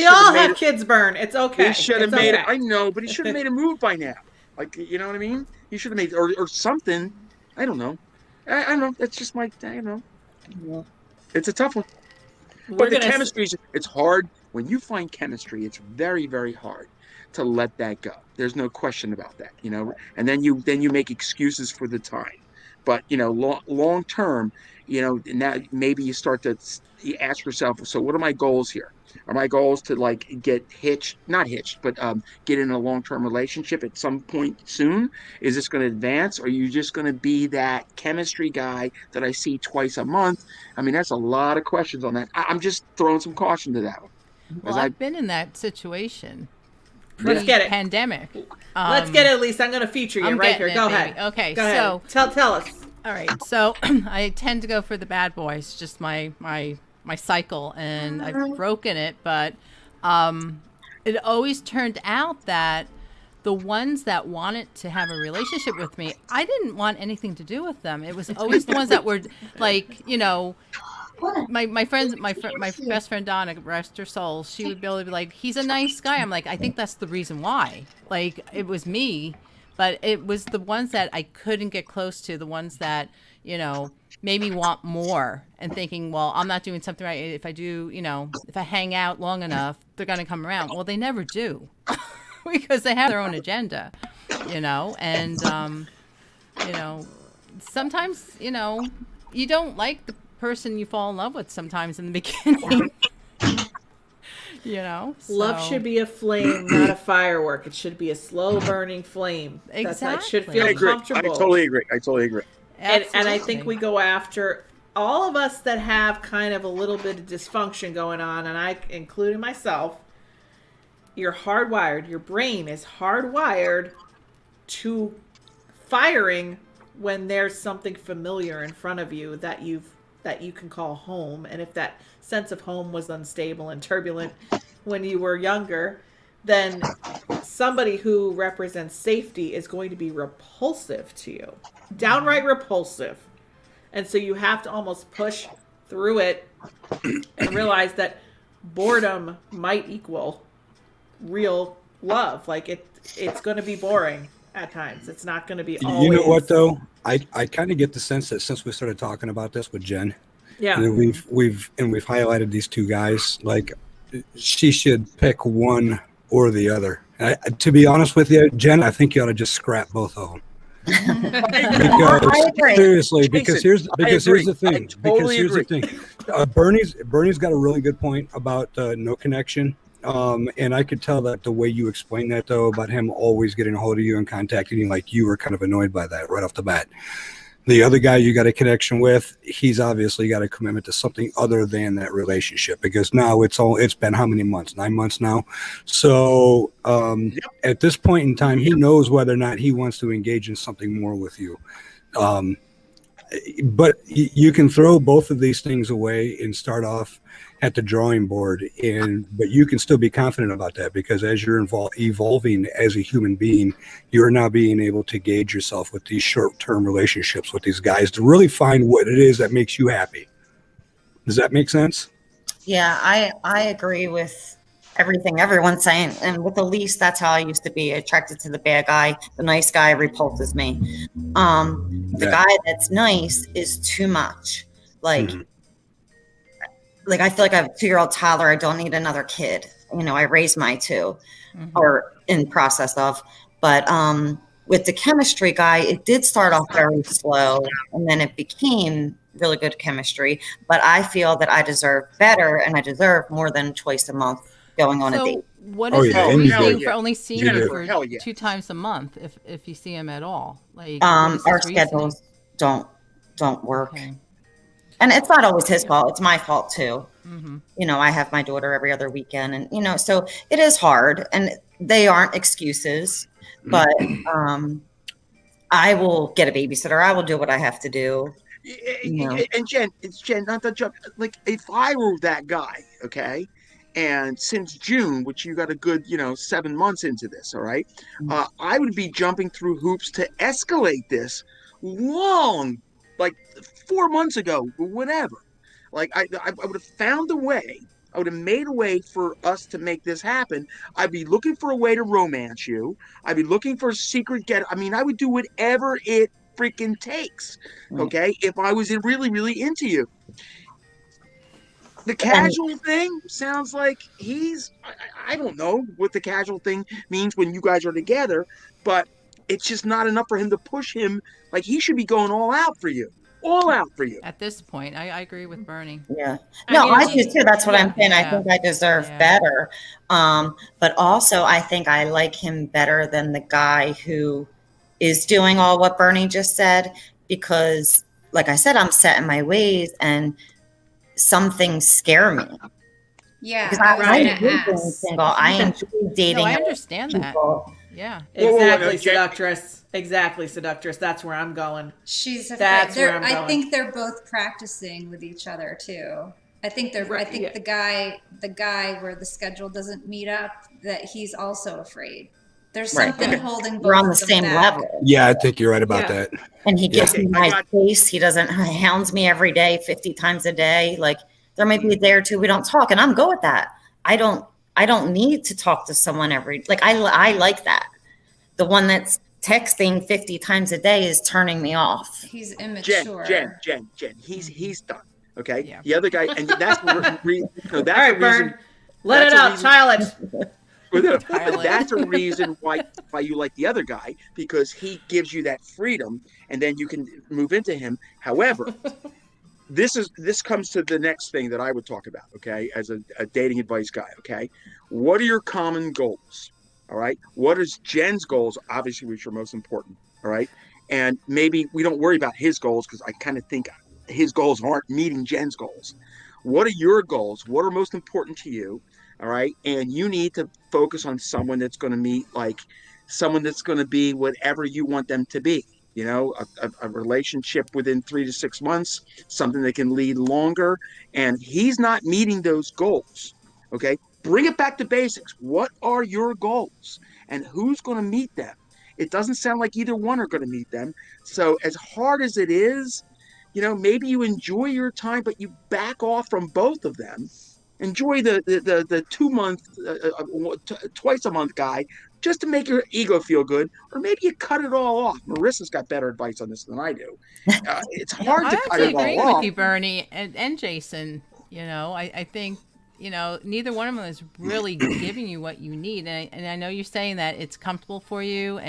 all have kids, Bern. It's okay. He should have made it. I know, but he should have made a move by now. Like, you know what I mean? He should have made or something. I don't know. I don't know. That's just my. I don't know. Yeah. It's a tough one. But the chemistry, it's hard. When you find chemistry, it's very, very hard to let that go. There's no question about that, And then you make excuses for the time. But, long term, now maybe you start to ask yourself, so what are my goals here? Are my goals to get not hitched, but get in a long-term relationship at some point soon? Is this going to advance? Or are you just going to be that chemistry guy that I see twice a month? I mean, that's a lot of questions on that. I'm just throwing some caution to that one. Well, I've been in that situation. Let's get it. Pandemic. Let's get it, Lisa. I'm going to feature you right here. Go ahead. Okay. Go ahead. Tell us. All right. So I tend to go for the bad boys. Just my cycle, and I've broken it, but it always turned out that the ones that wanted to have a relationship with me, I didn't want anything to do with them. It was always the ones that were my best friend Donna, rest her soul, she would be able to be like, he's a nice guy. I'm like, I think that's the reason why. Like, it was me, but it was the ones that I couldn't get close to, the ones that made me want more and thinking, well, I'm not doing something right. If I do, if I hang out long enough, they're going to come around. Well, they never do because they have their own agenda, and, sometimes, you don't like the person you fall in love with sometimes in the beginning, So. Love should be a flame, not a firework. It should be a slow burning flame. Exactly. It should feel comfortable. I totally agree. And I think we go after all of us that have kind of a little bit of dysfunction going on, and I including myself. You're hardwired. Your brain is hardwired to firing when there's something familiar in front of you that you can call home. And if that sense of home was unstable and turbulent when you were younger, then somebody who represents safety is going to be repulsive to you. Downright repulsive. And so you have to almost push through it and realize that boredom might equal real love. Like it's going to be boring. at times. It's not going to be You always. know what though? I kind of get the sense that since we started talking about this with Jen, Yeah. and we've highlighted these two guys, like she should pick one or the other. To be honest with you, Jen, I think you ought to just scrap both of them. Because seriously, because here's the thing. Bernie's got a really good point about no connection. And I could tell that the way you explained that though, about him always getting a hold of you and contacting you, like you were kind of annoyed by that right off the bat. The other guy you got a connection with, he's obviously got a commitment to something other than that relationship, because now it's been how many months? 9 months now. So at this point in time, he knows whether or not he wants to engage in something more with you. But you can throw both of these things away and start off at the drawing board, but you can still be confident about that, because as you're evolving as a human being, you're now being able to gauge yourself with these short-term relationships with these guys to really find what it is that makes you happy. Does that make sense? Yeah, I agree with everything everyone's saying. And with Elise, that's how I used to be, attracted to the bad guy. The nice guy repulses me. The guy that's nice is too much. Like I feel like I have a 2-year-old toddler. I don't need another kid. You know, I raised my 2 or in process of, but with the chemistry guy, it did start off very slow and then it became really good chemistry, but I feel that I deserve better and I deserve more than twice a month going on a date. What is the reasoning for only seeing him for hell yeah. 2 times a month if you see him at all? Like our schedules don't work. Okay. And it's not always his fault. It's my fault too. You know, I have my daughter every other weekend and, you know, so it is hard and they aren't excuses, but I will get a babysitter. I will do what I have to do. You know. And Jen, not to jump, like if I were that guy, okay, and since June, which you got a good, 7 months into this, all right, I would be jumping through hoops to escalate this long, like 4 months ago, whatever. Like I would have found a way. I would have made a way for us to make this happen. I'd be looking for a way to romance you. I'd be looking for a secret get. I mean, I would do whatever it freaking takes. Okay, if I was really, really into you. The casual thing sounds like I don't know what the casual thing means when you guys are together, but it's just not enough for him to push him. Like he should be going all out for you. All out for you. At this point, I agree with Bernie. Yeah. No, I do too. That's what I'm saying. I think I deserve better. But also I think I like him better than the guy who is doing all what Bernie just said, because like I said, I'm set in my ways and some things scare me. Yeah. Because I enjoy being single. I enjoy dating. No, I understand people. that. Yeah. Exactly, seductress. Exactly, seductress. That's where I'm going. She's afraid. That's where I'm going. I think they're both practicing with each other too. I think they're. I think the guy where the schedule doesn't meet up, that he's also afraid. There's something holding both. We're on the same level. Yeah, I think you're right about that. And he gives me my space. He hounds me every day, 50 times a day. Like there might be a day or two we don't talk, and I'm good with that. I don't need to talk to someone I like that. The one that's texting 50 times a day is turning me off. He's immature. Jen. He's done. Okay. Yeah. The other guy, and that's the all right, Bern. Let it out, child it. That's a reason why you like the other guy, because he gives you that freedom, and then you can move into him. However, this comes to the next thing that I would talk about. Okay, as a dating advice guy. Okay, what are your common goals? All right, what is Jen's goals? Obviously, which are most important. All right, and maybe we don't worry about his goals because I kind of think his goals aren't meeting Jen's goals. What are your goals? What are most important to you? All right. And you need to focus on someone that's going to meet, like someone that's going to be whatever you want them to be, a relationship within 3 to 6 months, something that can lead longer. And he's not meeting those goals. Okay. Bring it back to basics. What are your goals and who's going to meet them? It doesn't sound like either one are going to meet them. So as hard as it is, maybe you enjoy your time, but you back off from both of them. Enjoy the 2 month, twice a month guy, just to make your ego feel good, or maybe you cut it all off. Marissa's got better advice on this than I do. It's hard I to cut actually it all agree off. with you, Bernie and Jason. I think neither one of them is really giving you what you need, and I know you're saying that it's comfortable for you,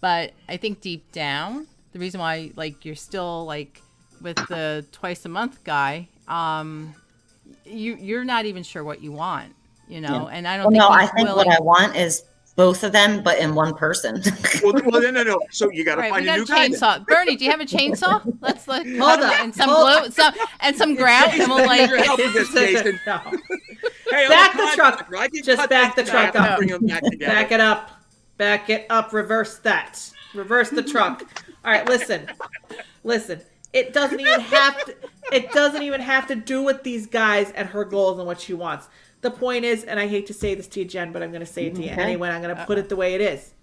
but I think deep down the reason why you're still with the twice a month guy, you're not even sure what you want, and I don't think I think what I want is both of them, but in one person. well, no. So you got to find a new guy. Chainsaw. Bernie, do you have a chainsaw? Let's hold up. And some glue, and some grout, and we'll help with this, Jason. No. Hey, Back the truck. Just back the truck up. Bring them back together. Back it up. Back it up. Reverse that. Reverse the truck. All right, listen. It doesn't even have to do with these guys and her goals and what she wants. The point is, and I hate to say this to you, Jen, but I'm going to say it to you anyway. I'm going to put it the way it is.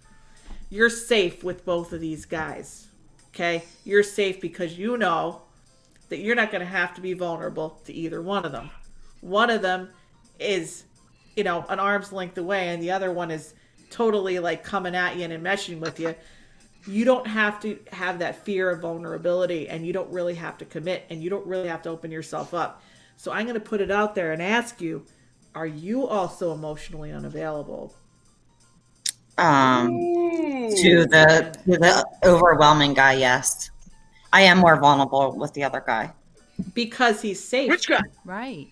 You're safe with both of these guys. Okay? You're safe because you know that you're not going to have to be vulnerable to either one of them. One of them is, an arm's length away, and the other one is totally coming at you and meshing with you. You don't have to have that fear of vulnerability, and you don't really have to commit, and you don't really have to open yourself up. So I'm going to put it out there and ask you, are you also emotionally unavailable? To the overwhelming guy, yes. I am more vulnerable with the other guy. Because he's safe. Which guy? Right.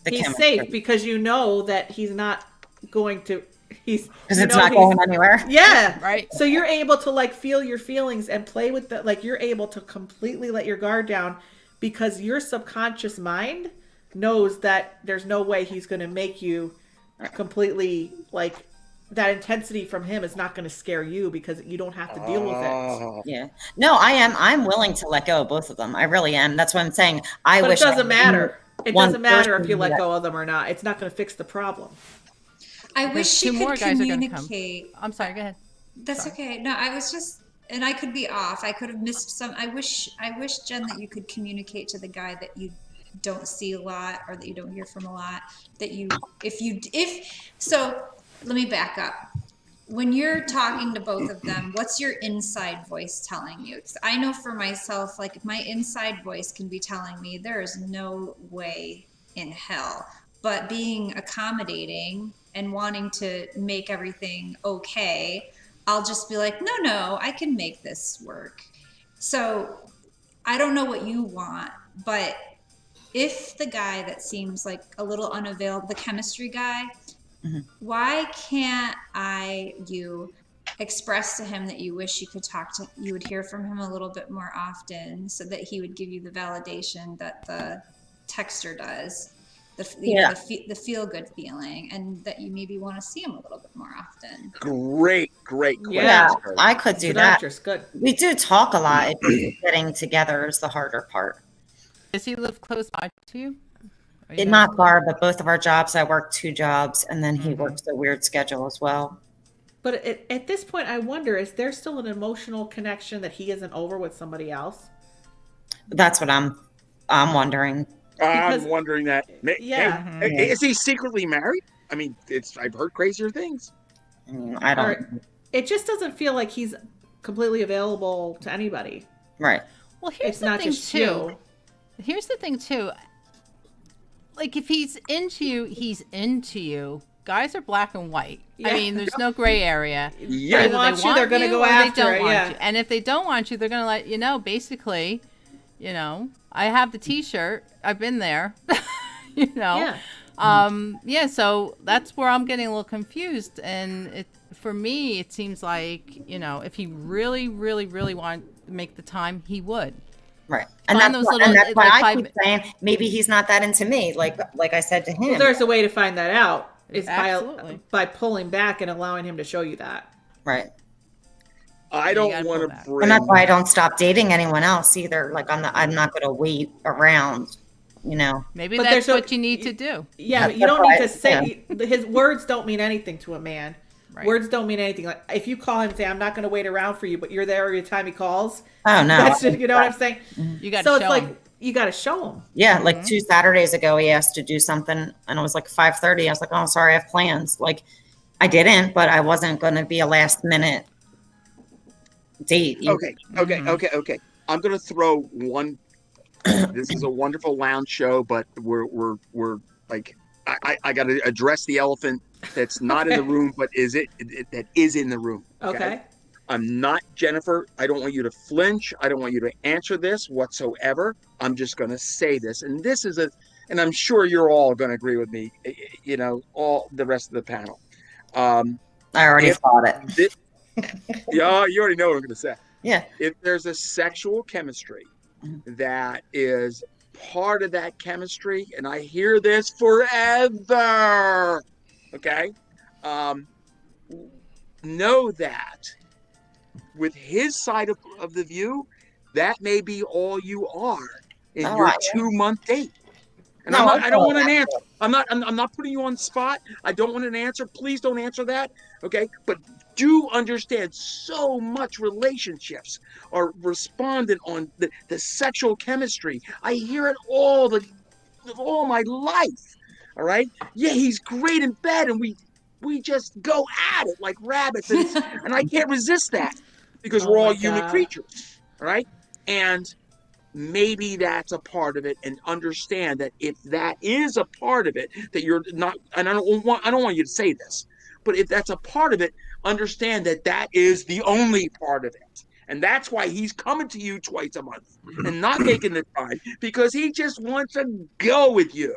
He's safe because you know that he's not going to. Because it's not going anywhere. Yeah. Right. So you're able to feel your feelings and play with the you're able to completely let your guard down because your subconscious mind knows that there's no way he's going to make you completely that intensity from him is not going to scare you because you don't have to deal with it. Yeah. No, I'm willing to let go of both of them. I really am. That's what I'm saying. But wish it doesn't matter. It doesn't matter if you let that. go of them or not. It's not going to fix the problem. I wish she could communicate. I'm sorry, go ahead. That's okay. No, I was just, and I could be off. I could have missed some. I wish, Jen, that you could communicate to the guy that you don't see a lot or that you don't hear from a lot. So let me back up. When you're talking to both of them, what's your inside voice telling you? Because I know for myself, if my inside voice can be telling me there is no way in hell, but being accommodating and wanting to make everything okay, I'll just be like, no, I can make this work. So I don't know what you want, but if the guy that seems like a little unavailable, the chemistry guy, why can't you express to him that you wish you could you would hear from him a little bit more often so that he would give you the validation that the texter does? The feel good feeling, and that you maybe want to see him a little bit more often. Great. Yeah, I could do that. Good. We do talk a lot. It's just getting together is the harder part. Does he live close by to you? Not far, but both of our jobs, I work 2 jobs, and then he works a weird schedule as well. But at this point, I wonder, is there still an emotional connection that he isn't over with somebody else? That's what I'm wondering. I'm wondering that. Yeah. Hey, is he secretly married? I mean, I've heard crazier things. I don't. It just doesn't feel like he's completely available to anybody. Right. Well, here's It's the not thing just too. you. Here's the thing too. If he's into you, he's into you. Guys are black and white. Yeah. I mean, there's no gray area. Yeah. They want you, they're going to go or after they don't it, want yeah. you. And if they don't want you, they're going to let you know. Basically, I have the T-shirt. I've been there. Yeah. So that's where I'm getting a little confused. And for me, it seems like, if he really, really, really wanted to make the time, he would. Right. And that's why I keep saying maybe he's not that into me. Like I said to him. Well, there's a way to find that out. Is Absolutely. by pulling back and allowing him to show you that. Right. I don't want to bring. And that's why I don't stop dating anyone else either. I'm not going to wait around, Maybe But that's there's what you need to do. Yeah, but you don't need to say his words don't mean anything to a man. Right. Words don't mean anything. Like if you call him and say, "I'm not going to wait around for you," but you're there every time he calls. Oh no, That's just, you know what I'm saying? You got so to it's show him. you got to show them. Yeah, like 2 Saturdays ago, he asked to do something, and it was like 5:30. I was like, "Oh, sorry, I have plans." Like, I didn't, but I wasn't going to be a last minute date. Okay. I'm going to throw one. This is a wonderful lounge show, but we're like, I got to address the elephant that's not in the room, but that is in the room. Okay. I'm not Jennifer. I don't want you to flinch. I don't want you to answer this whatsoever. I'm just going to say this. And this is and I'm sure you're all going to agree with me, all the rest of the panel. I already thought it. Yeah, you already know what I'm going to say. Yeah. If there's a sexual chemistry that is part of that chemistry, and I hear this forever, okay? Know that with his side of the view, that may be all you are in your 2-month date. And I don't want an answer. I'm not putting you on the spot. I don't want an answer. Please don't answer that. Okay. But do understand, so much relationships are respondent on the sexual chemistry. I hear it all my life. All right. Yeah, he's great in bed, and we just go at it like rabbits, and I can't resist that because we're all human creatures. All right. And maybe that's a part of it, and understand that if that is a part of it, that you're not, and I don't want you to say this, but if that's a part of it, understand that is the only part of it. And that's why he's coming to you twice a month and not taking the time, because he just wants to go with you.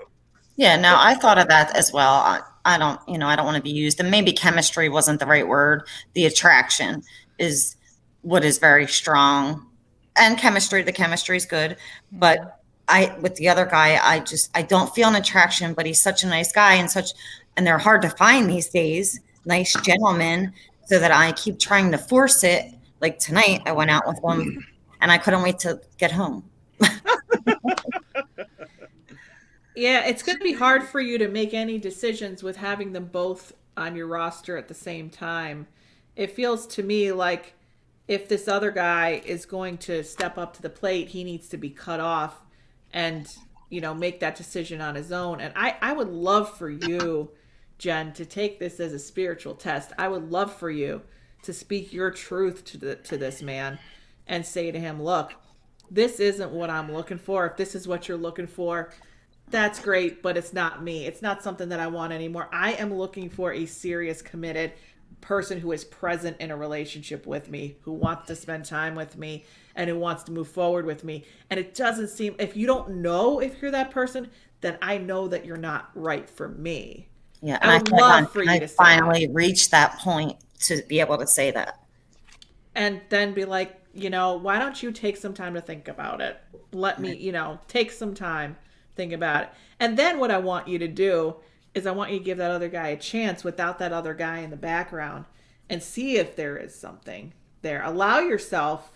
Yeah, no, I thought of that as well. I don't want to be used, and maybe chemistry wasn't the right word. The attraction is what is very strong. And the chemistry is good, but with the other guy, I don't feel an attraction, but he's such a nice guy, and they're hard to find these days, nice gentlemen, so that I keep trying to force it. Like tonight, I went out with one, and I couldn't wait to get home. Yeah, it's going to be hard for you to make any decisions with having them both on your roster at the same time. It feels to me like if this other guy is going to step up to the plate, he needs to be cut off and, make that decision on his own. And I would love for you, Jen, to take this as a spiritual test. I would love for you to speak your truth to this man and say to him, look, this isn't what I'm looking for. If this is what you're looking for, that's great, but it's not me. It's not something that I want anymore. I am looking for a serious, committed person who is present in a relationship with me, who wants to spend time with me, and who wants to move forward with me. And it doesn't seem, if you don't know if you're that person, then I know that you're not right for me. Yeah, and I would love for you to finally reach that point to be able to say that. And then be like, why don't you take some time to think about it? Let me, take some time, think about it. And then what I want you to do is I want you to give that other guy a chance without that other guy in the background and see if there is something there. Allow yourself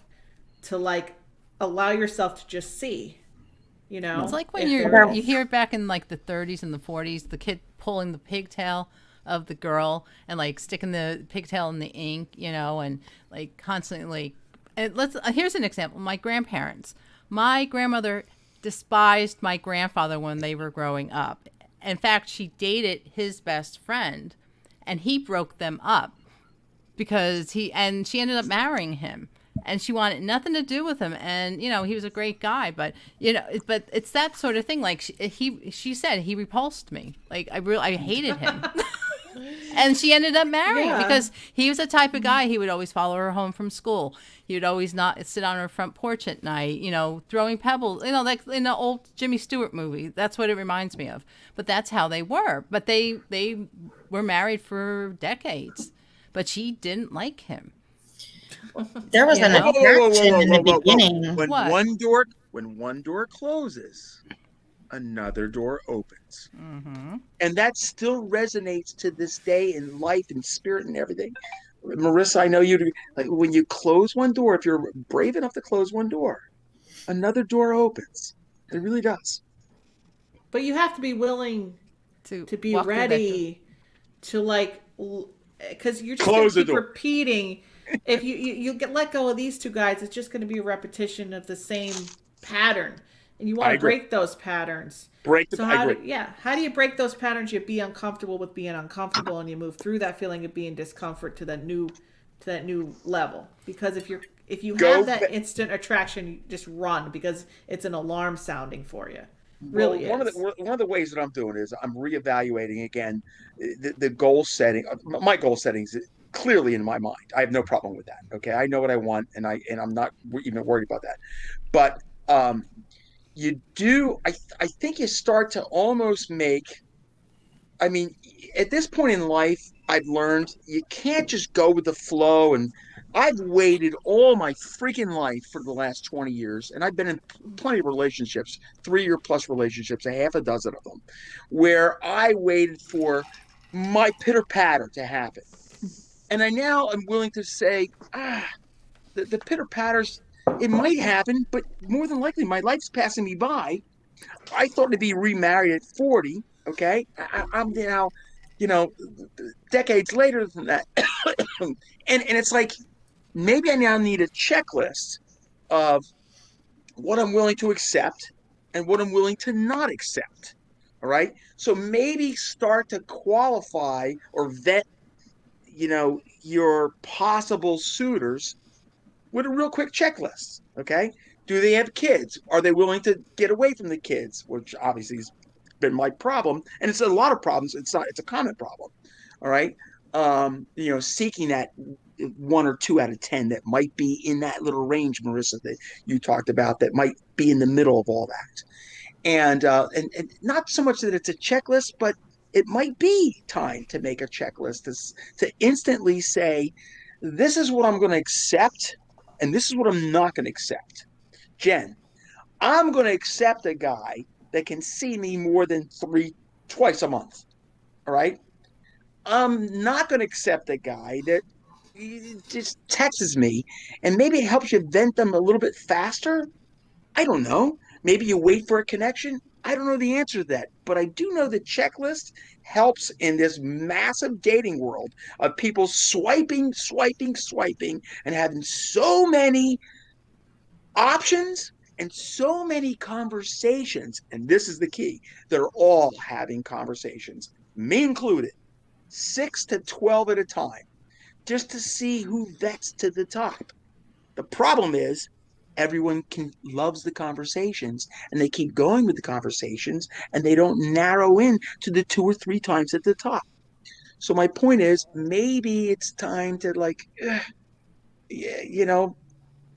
to just see, It's like when you hear back in like the 30s and the 40s, the kid pulling the pigtail of the girl and like sticking the pigtail in the ink, and like constantly. And here's an example. My grandparents. My grandmother despised my grandfather when they were growing up. In fact, she dated his best friend, and he broke them up because she ended up marrying him, and she wanted nothing to do with him. And he was a great guy, but but it's that sort of thing. Like she said, he repulsed me. Like I hated him. And she ended up marrying because he was the type of guy, he would always follow her home from school. He would always not sit on her front porch at night, throwing pebbles, like in the old Jimmy Stewart movie. That's what it reminds me of. But that's how they were. But they were married for decades. But she didn't like him. There was an attraction in the beginning. When one door closes, another door opens. Mm-hmm. And that still resonates to this day in life and spirit and everything. Marisa, I know you, like when you close one door, if you're brave enough to close one door, another door opens. It really does. But you have to be willing to be ready to because you're just going to keep repeating. If you let go of these two guys, it's just going to be a repetition of the same pattern. and you I want to agree. break those patterns. So I agree. how do you break those patterns? You be uncomfortable with being uncomfortable, and you move through that feeling of being discomfort to that new level. Because if you Go have that ba- instant attraction, you just run because it's an alarm sounding for you. Well, Really one is. of the ways that I'm doing is I'm reevaluating again the goal setting. My goal settings clearly in my mind. I have no problem with that. Okay, I know what I want, and I'm not even worried about that. But you do. I think you start to almost make. I mean, at this point in life, I've learned you can't just go with the flow. And I've waited all my freaking life for the last 20 years, and I've been in plenty of relationships, 3-year plus relationships, a half a dozen of them, where I waited for my pitter patter to happen. And I now am willing to say, the pitter patters, it might happen, but more than likely, my life's passing me by. I thought to be remarried at 40. Okay. I'm now, you know, decades later than that. and it's like, maybe I now need a checklist of what I'm willing to accept and what I'm willing to not accept. All right. So maybe start to qualify or vet, your possible suitors with a real quick checklist. Okay. Do they have kids? Are they willing to get away from the kids? Which obviously has been my problem. And it's a lot of problems. It's a common problem. All right. Seeking that 1 or 2 out of 10 that might be in that little range, Marissa, that you talked about, that might be in the middle of all that. And not so much that it's a checklist, but it might be time to make a checklist to instantly say, this is what I'm going to accept, and this is what I'm not going to accept. Jen, I'm going to accept a guy that can see me more than twice a month. All right. I'm not going to accept a guy that just texts me, and maybe it helps you vent them a little bit faster. I don't know. Maybe you wait for a connection. I don't know the answer to that, but I do know the checklist helps in this massive dating world of people swiping, and having so many options and so many conversations. And this is the key. They're all having conversations, me included, 6 to 12 at a time, just to see who vets to the top. The problem is everyone loves the conversations, and they keep going with the conversations, and they don't narrow in to the 2 or 3 times at the top. So my point is, maybe it's time to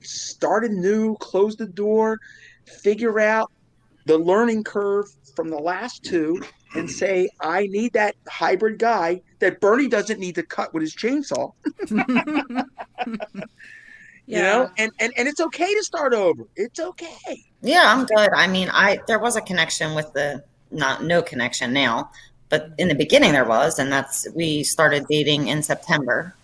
start anew, close the door, figure out the learning curve from the last 2, and say, I need that hybrid guy that Bernie doesn't need to cut with his chainsaw. Yeah. And it's okay to start over. It's okay. Yeah, I'm good. I mean, there was a connection with no connection now, but in the beginning there was, and we started dating in September.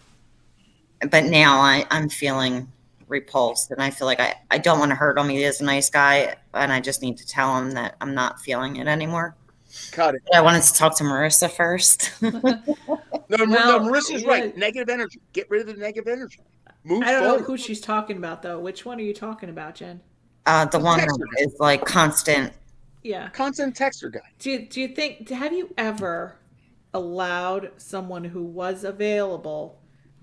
But now I'm feeling repulsed, and I feel like I don't want to hurt him. He is a nice guy, and I just need to tell him that I'm not feeling it anymore. Cut it. But I wanted to talk to Marissa first. No, Marissa's right. Negative energy. Get rid of the negative energy. Move I don't forward. know who she's talking about, though. Which one are you talking about, Jen? The one that is like constant. Yeah. Constant texter guy. Do you think, have you ever allowed someone who was available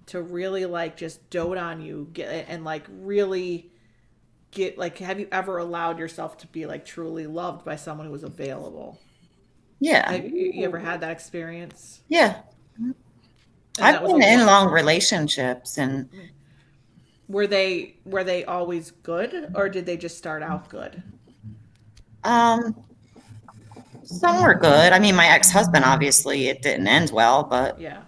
to really just dote on you really have you ever allowed yourself to be truly loved by someone who was available? Yeah. Have you ever had that experience? Yeah. I've been in long relationships, and were they always good, or did they just start out good? Some were good. I mean, my ex-husband, obviously it didn't end well, but yeah.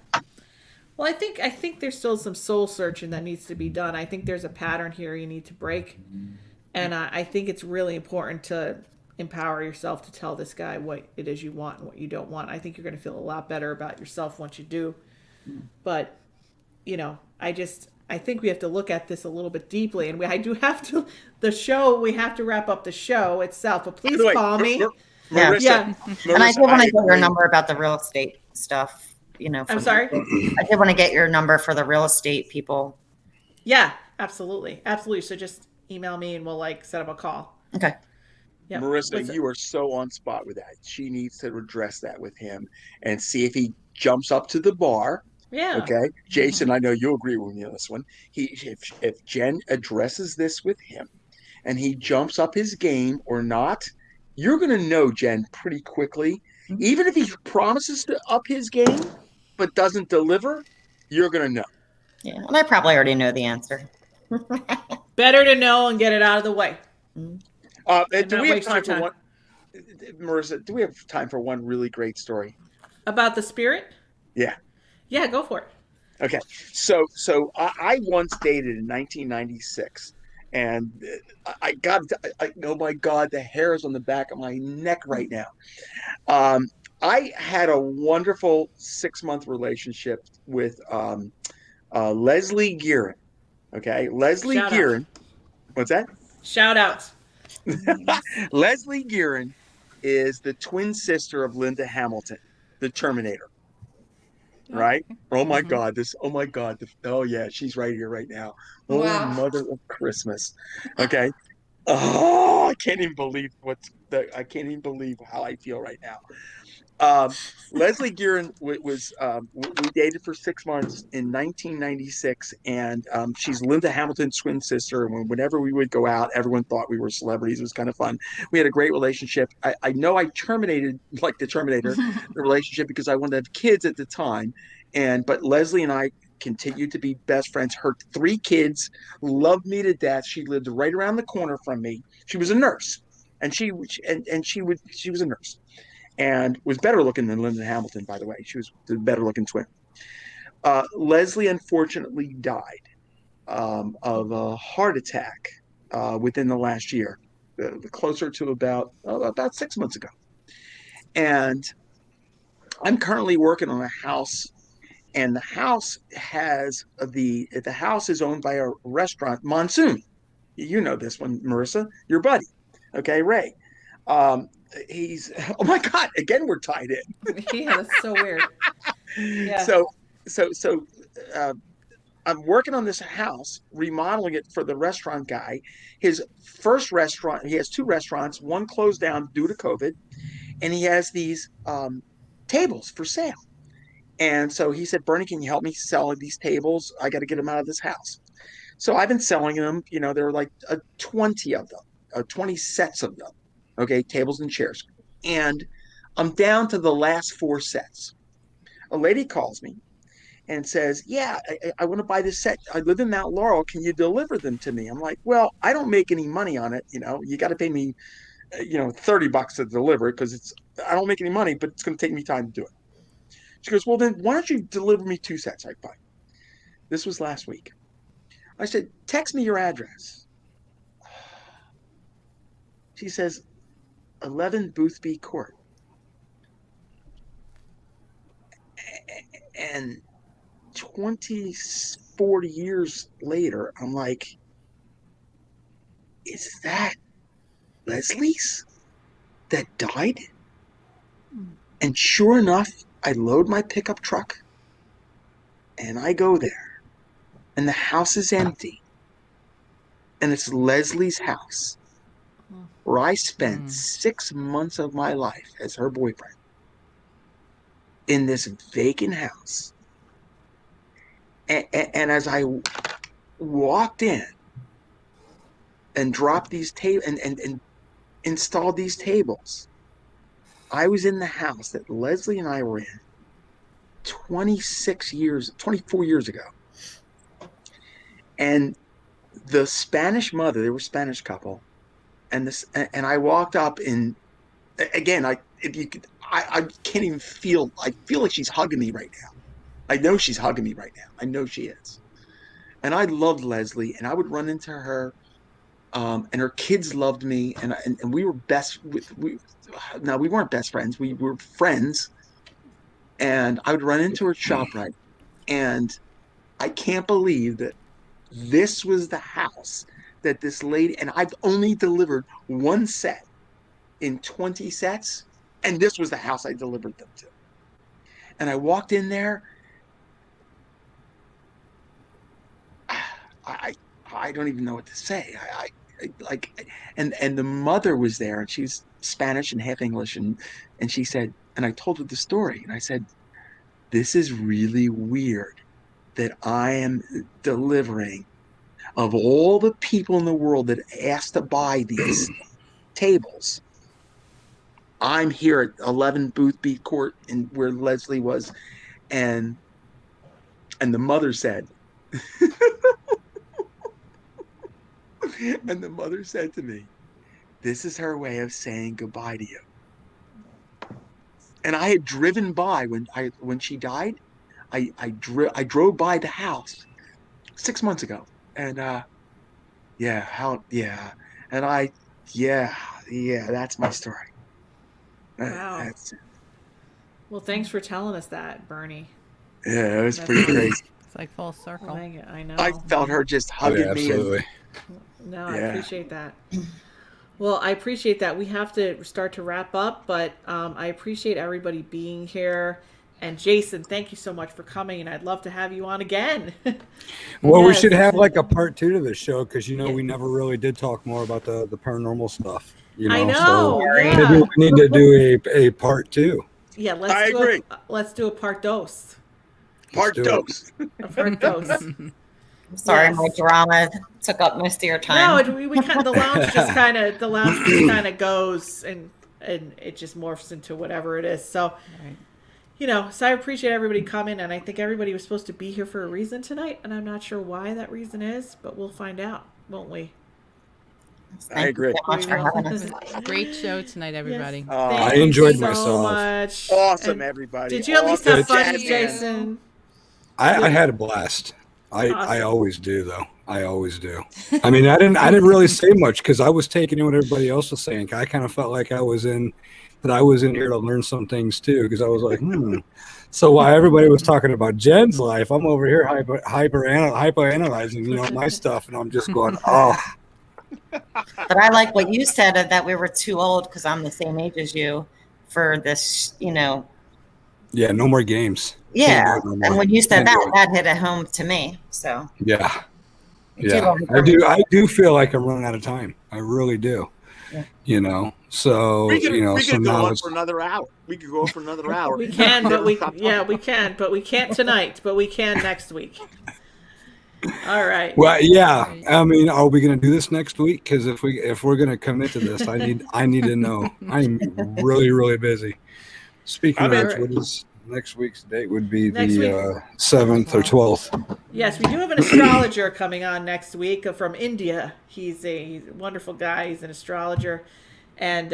Well, I think there's still some soul searching that needs to be done. I think there's a pattern here you need to break, and I think it's really important to empower yourself to tell this guy what it is you want and what you don't want. I think you're going to feel a lot better about yourself once you do. But I think we have to look at this a little bit deeply, and we have to wrap up the show itself. But please call me. Marissa, yeah. Marissa, and I did want to get your number about the real estate stuff. I'm sorry. I did want to get your number for the real estate people. Yeah, absolutely. So just email me and we'll set up a call. Okay. Yep. Marissa, What's it? you are so on spot with that. She needs to address that with him and see if he jumps up to the bar. Yeah. Okay, Jason, I know you'll agree with me on this one. If Jen addresses this with him, and he jumps up his game or not, you're going to know Jen pretty quickly. Mhm. Even if he promises to up his game but doesn't deliver, you're going to know. Yeah, and I probably already know the answer. Better to know and get it out of the way. Mhm. And Do not we have waste time your for time. one? Marissa, do we have time for one really great story? About the spirit? Yeah. Yeah, go for it. Okay. So I once dated in 1996, and I got, oh my God, the hairs on the back of my neck right now. I had a wonderful 6-month relationship with Leslie Gearin. Okay. Leslie Shout out. Gearin. What's that? Shout outs. Leslie Gearin is the twin sister of Linda Hamilton, the Terminator. Right? Oh my God! Oh my God! Oh yeah, she's right here right now. Oh, Wow. mother of Christmas. Okay. Oh, I can't even believe I can't even believe how I feel right now. Leslie Gearin we dated for 6 months in 1996, and she's Linda Hamilton's twin sister. And whenever we would go out, everyone thought we were celebrities. It was kind of fun. We had a great relationship. I know I terminated, like the Terminator, the relationship because I wanted to have kids at the time, but Leslie and I continued to be best friends. Her 3 kids loved me to death. She lived right around the corner from me. She was a nurse, and she was a nurse. And was better looking than Linda Hamilton, by the way. She was the better looking twin. Leslie unfortunately died of a heart attack within the last year, closer to about 6 months ago. And I'm currently working on a house, and the house is owned by a restaurant, Monsoon. You know this one, Marissa, your buddy. Okay, Ray. He's, oh my God, again we're tied in. Yeah, that's so weird. Yeah. So I'm working on this house, remodeling it for the restaurant guy. His first restaurant, he has 2 restaurants, one closed down due to COVID, and he has these tables for sale. And so he said, Bernie, can you help me sell these tables? I got to get them out of this house. So I've been selling them. There are like 20 of them, 20 sets of them. Okay, tables and chairs. And I'm down to the last 4 sets. A lady calls me and says, yeah, I want to buy this set. I live in Mount Laurel. Can you deliver them to me? I'm like, well, I don't make any money on it. You got to pay me, $30 to deliver it because I don't make any money, but it's going to take me time to do it. She goes, well, then why don't you deliver me 2 sets? I buy. This was last week. I said, text me your address. She says, 11 Boothby Court. And 40 years later, I'm like, is that Leslie's that died? And sure enough, I load my pickup truck and I go there, and the house is empty. And it's Leslie's house, where I spent 6 months of my life as her boyfriend in this vacant house. And as I walked in and dropped these tables and installed these tables, I was in the house that Leslie and I were in 24 years ago. And the Spanish mother, they were a Spanish couple, and I walked up, and again, I can't even feel. I feel like she's hugging me right now. I know she's hugging me right now. I know she is. And I loved Leslie, and I would run into her, and her kids loved me, and we were no, we weren't best friends. We were friends, and I would run into her ShopRite, and I can't believe that this was the house that this lady, and I've only delivered 1 set in 20 sets, and this was the house I delivered them to. And I walked in there. I don't even know what to say. like, and the mother was there, and she's Spanish and half English, and she said, and I told her the story, and I said, this is really weird that I am delivering, of all the people in the world that asked to buy these tables, I'm here at 11 Boothby Court, in where Leslie was, and the mother said, and the mother said to me, this is her way of saying goodbye to you. And I had driven by when she died. I drove by the house 6 months ago, and that's my story. Wow. That's, Well, thanks for telling us that, Bernie. yeah, it was pretty crazy. It's like full circle. I know. I felt her just hugging me. Absolutely. No, I Yeah. appreciate that. Well, I appreciate that. We have to start to wrap up, but I appreciate everybody being here. And Jason, thank you so much for coming, and I'd love to have you on again. Well, we Yes. should have like a part 2 to this show, because Yeah. we never really did talk more about the paranormal stuff. I know. So Yeah. maybe we need to do a part 2. Yeah, I agree. Let's do a part dos. Part do it. dose. A part dos. I'm sorry, Yes. my drama took up most of your time. No, we kind of, the lounge just kind of goes and it just morphs into whatever it is. So, Right. so I appreciate everybody coming, and I think everybody was supposed to be here for a reason tonight, and I'm not sure why that reason is, but we'll find out, won't we? Thank I agree. you so much for having us. Great show tonight, everybody. Thank I you enjoyed so myself. much. Awesome, And everybody. did you at least Awesome. have fun, Chat, man. Jason? I had a blast. I Awesome. always do, though. I always do. I mean, I didn't really say much, because I was taking in what everybody else was saying. I kind of felt like I was in here to learn some things too, because I was like, So while everybody was talking about Jen's life, I'm over here hyper analyzing, my stuff, and I'm just going, oh. But I like what you said, that we were too old, because I'm the same age as you, for this, Yeah, no more games. Yeah. Can't do it no more. And when you said Can't do that, it. that hit a home to me. So Yeah. Too Yeah. long. I do feel like I'm running out of time. I really do. Yeah. So We could so go now on it's for another hour. We could go on for another hour. We can, but we can't tonight, but we can next week. All right. well, yeah. I mean, are we going to do this next week? Because if we're going to commit to this, I need to know. I'm really, really busy. Speaking I'm of in. which, what is next week's date? Would be Next week. the 7th or 12th. Yes, we do have an astrologer coming on next week from India. He's a wonderful guy. He's an astrologer, and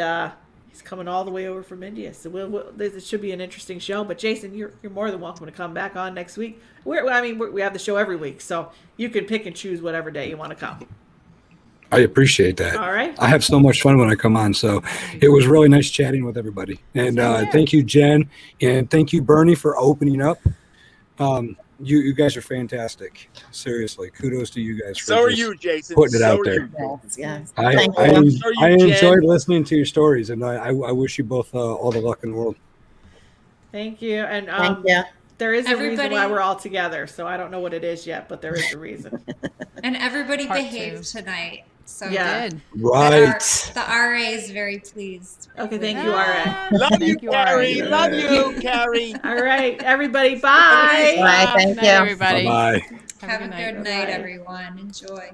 he's coming all the way over from India. So this should be an interesting show. But Jason, you're more than welcome to come back on next week. We have the show every week, so you can pick and choose whatever day you want to come. I appreciate that. All right. I have so much fun when I come on. So it was really nice chatting with everybody. And thank you, Jen. And thank you, Bernie, for opening up. You guys are fantastic. Seriously. Kudos to you guys. For So are just you, Jason. putting it So out are there. you. yes. I Thank you. So are you, I enjoyed Jen. listening to your stories, and I wish you both all the luck in the world. Thank you. And Thank you. there is a reason Everybody- why we're all together. So I don't know what it is yet, but there is a reason. And everybody Part behaved two. tonight. So Yeah. Good. Right. the RA is very pleased. Okay, thank you, RA. Love you, Thank you, Carrie. Ari. Love you, Carrie. All right, everybody, bye. Bye. Thank Good night, you. everybody. Bye-bye. Have a good night, Bye-bye. everyone. Enjoy.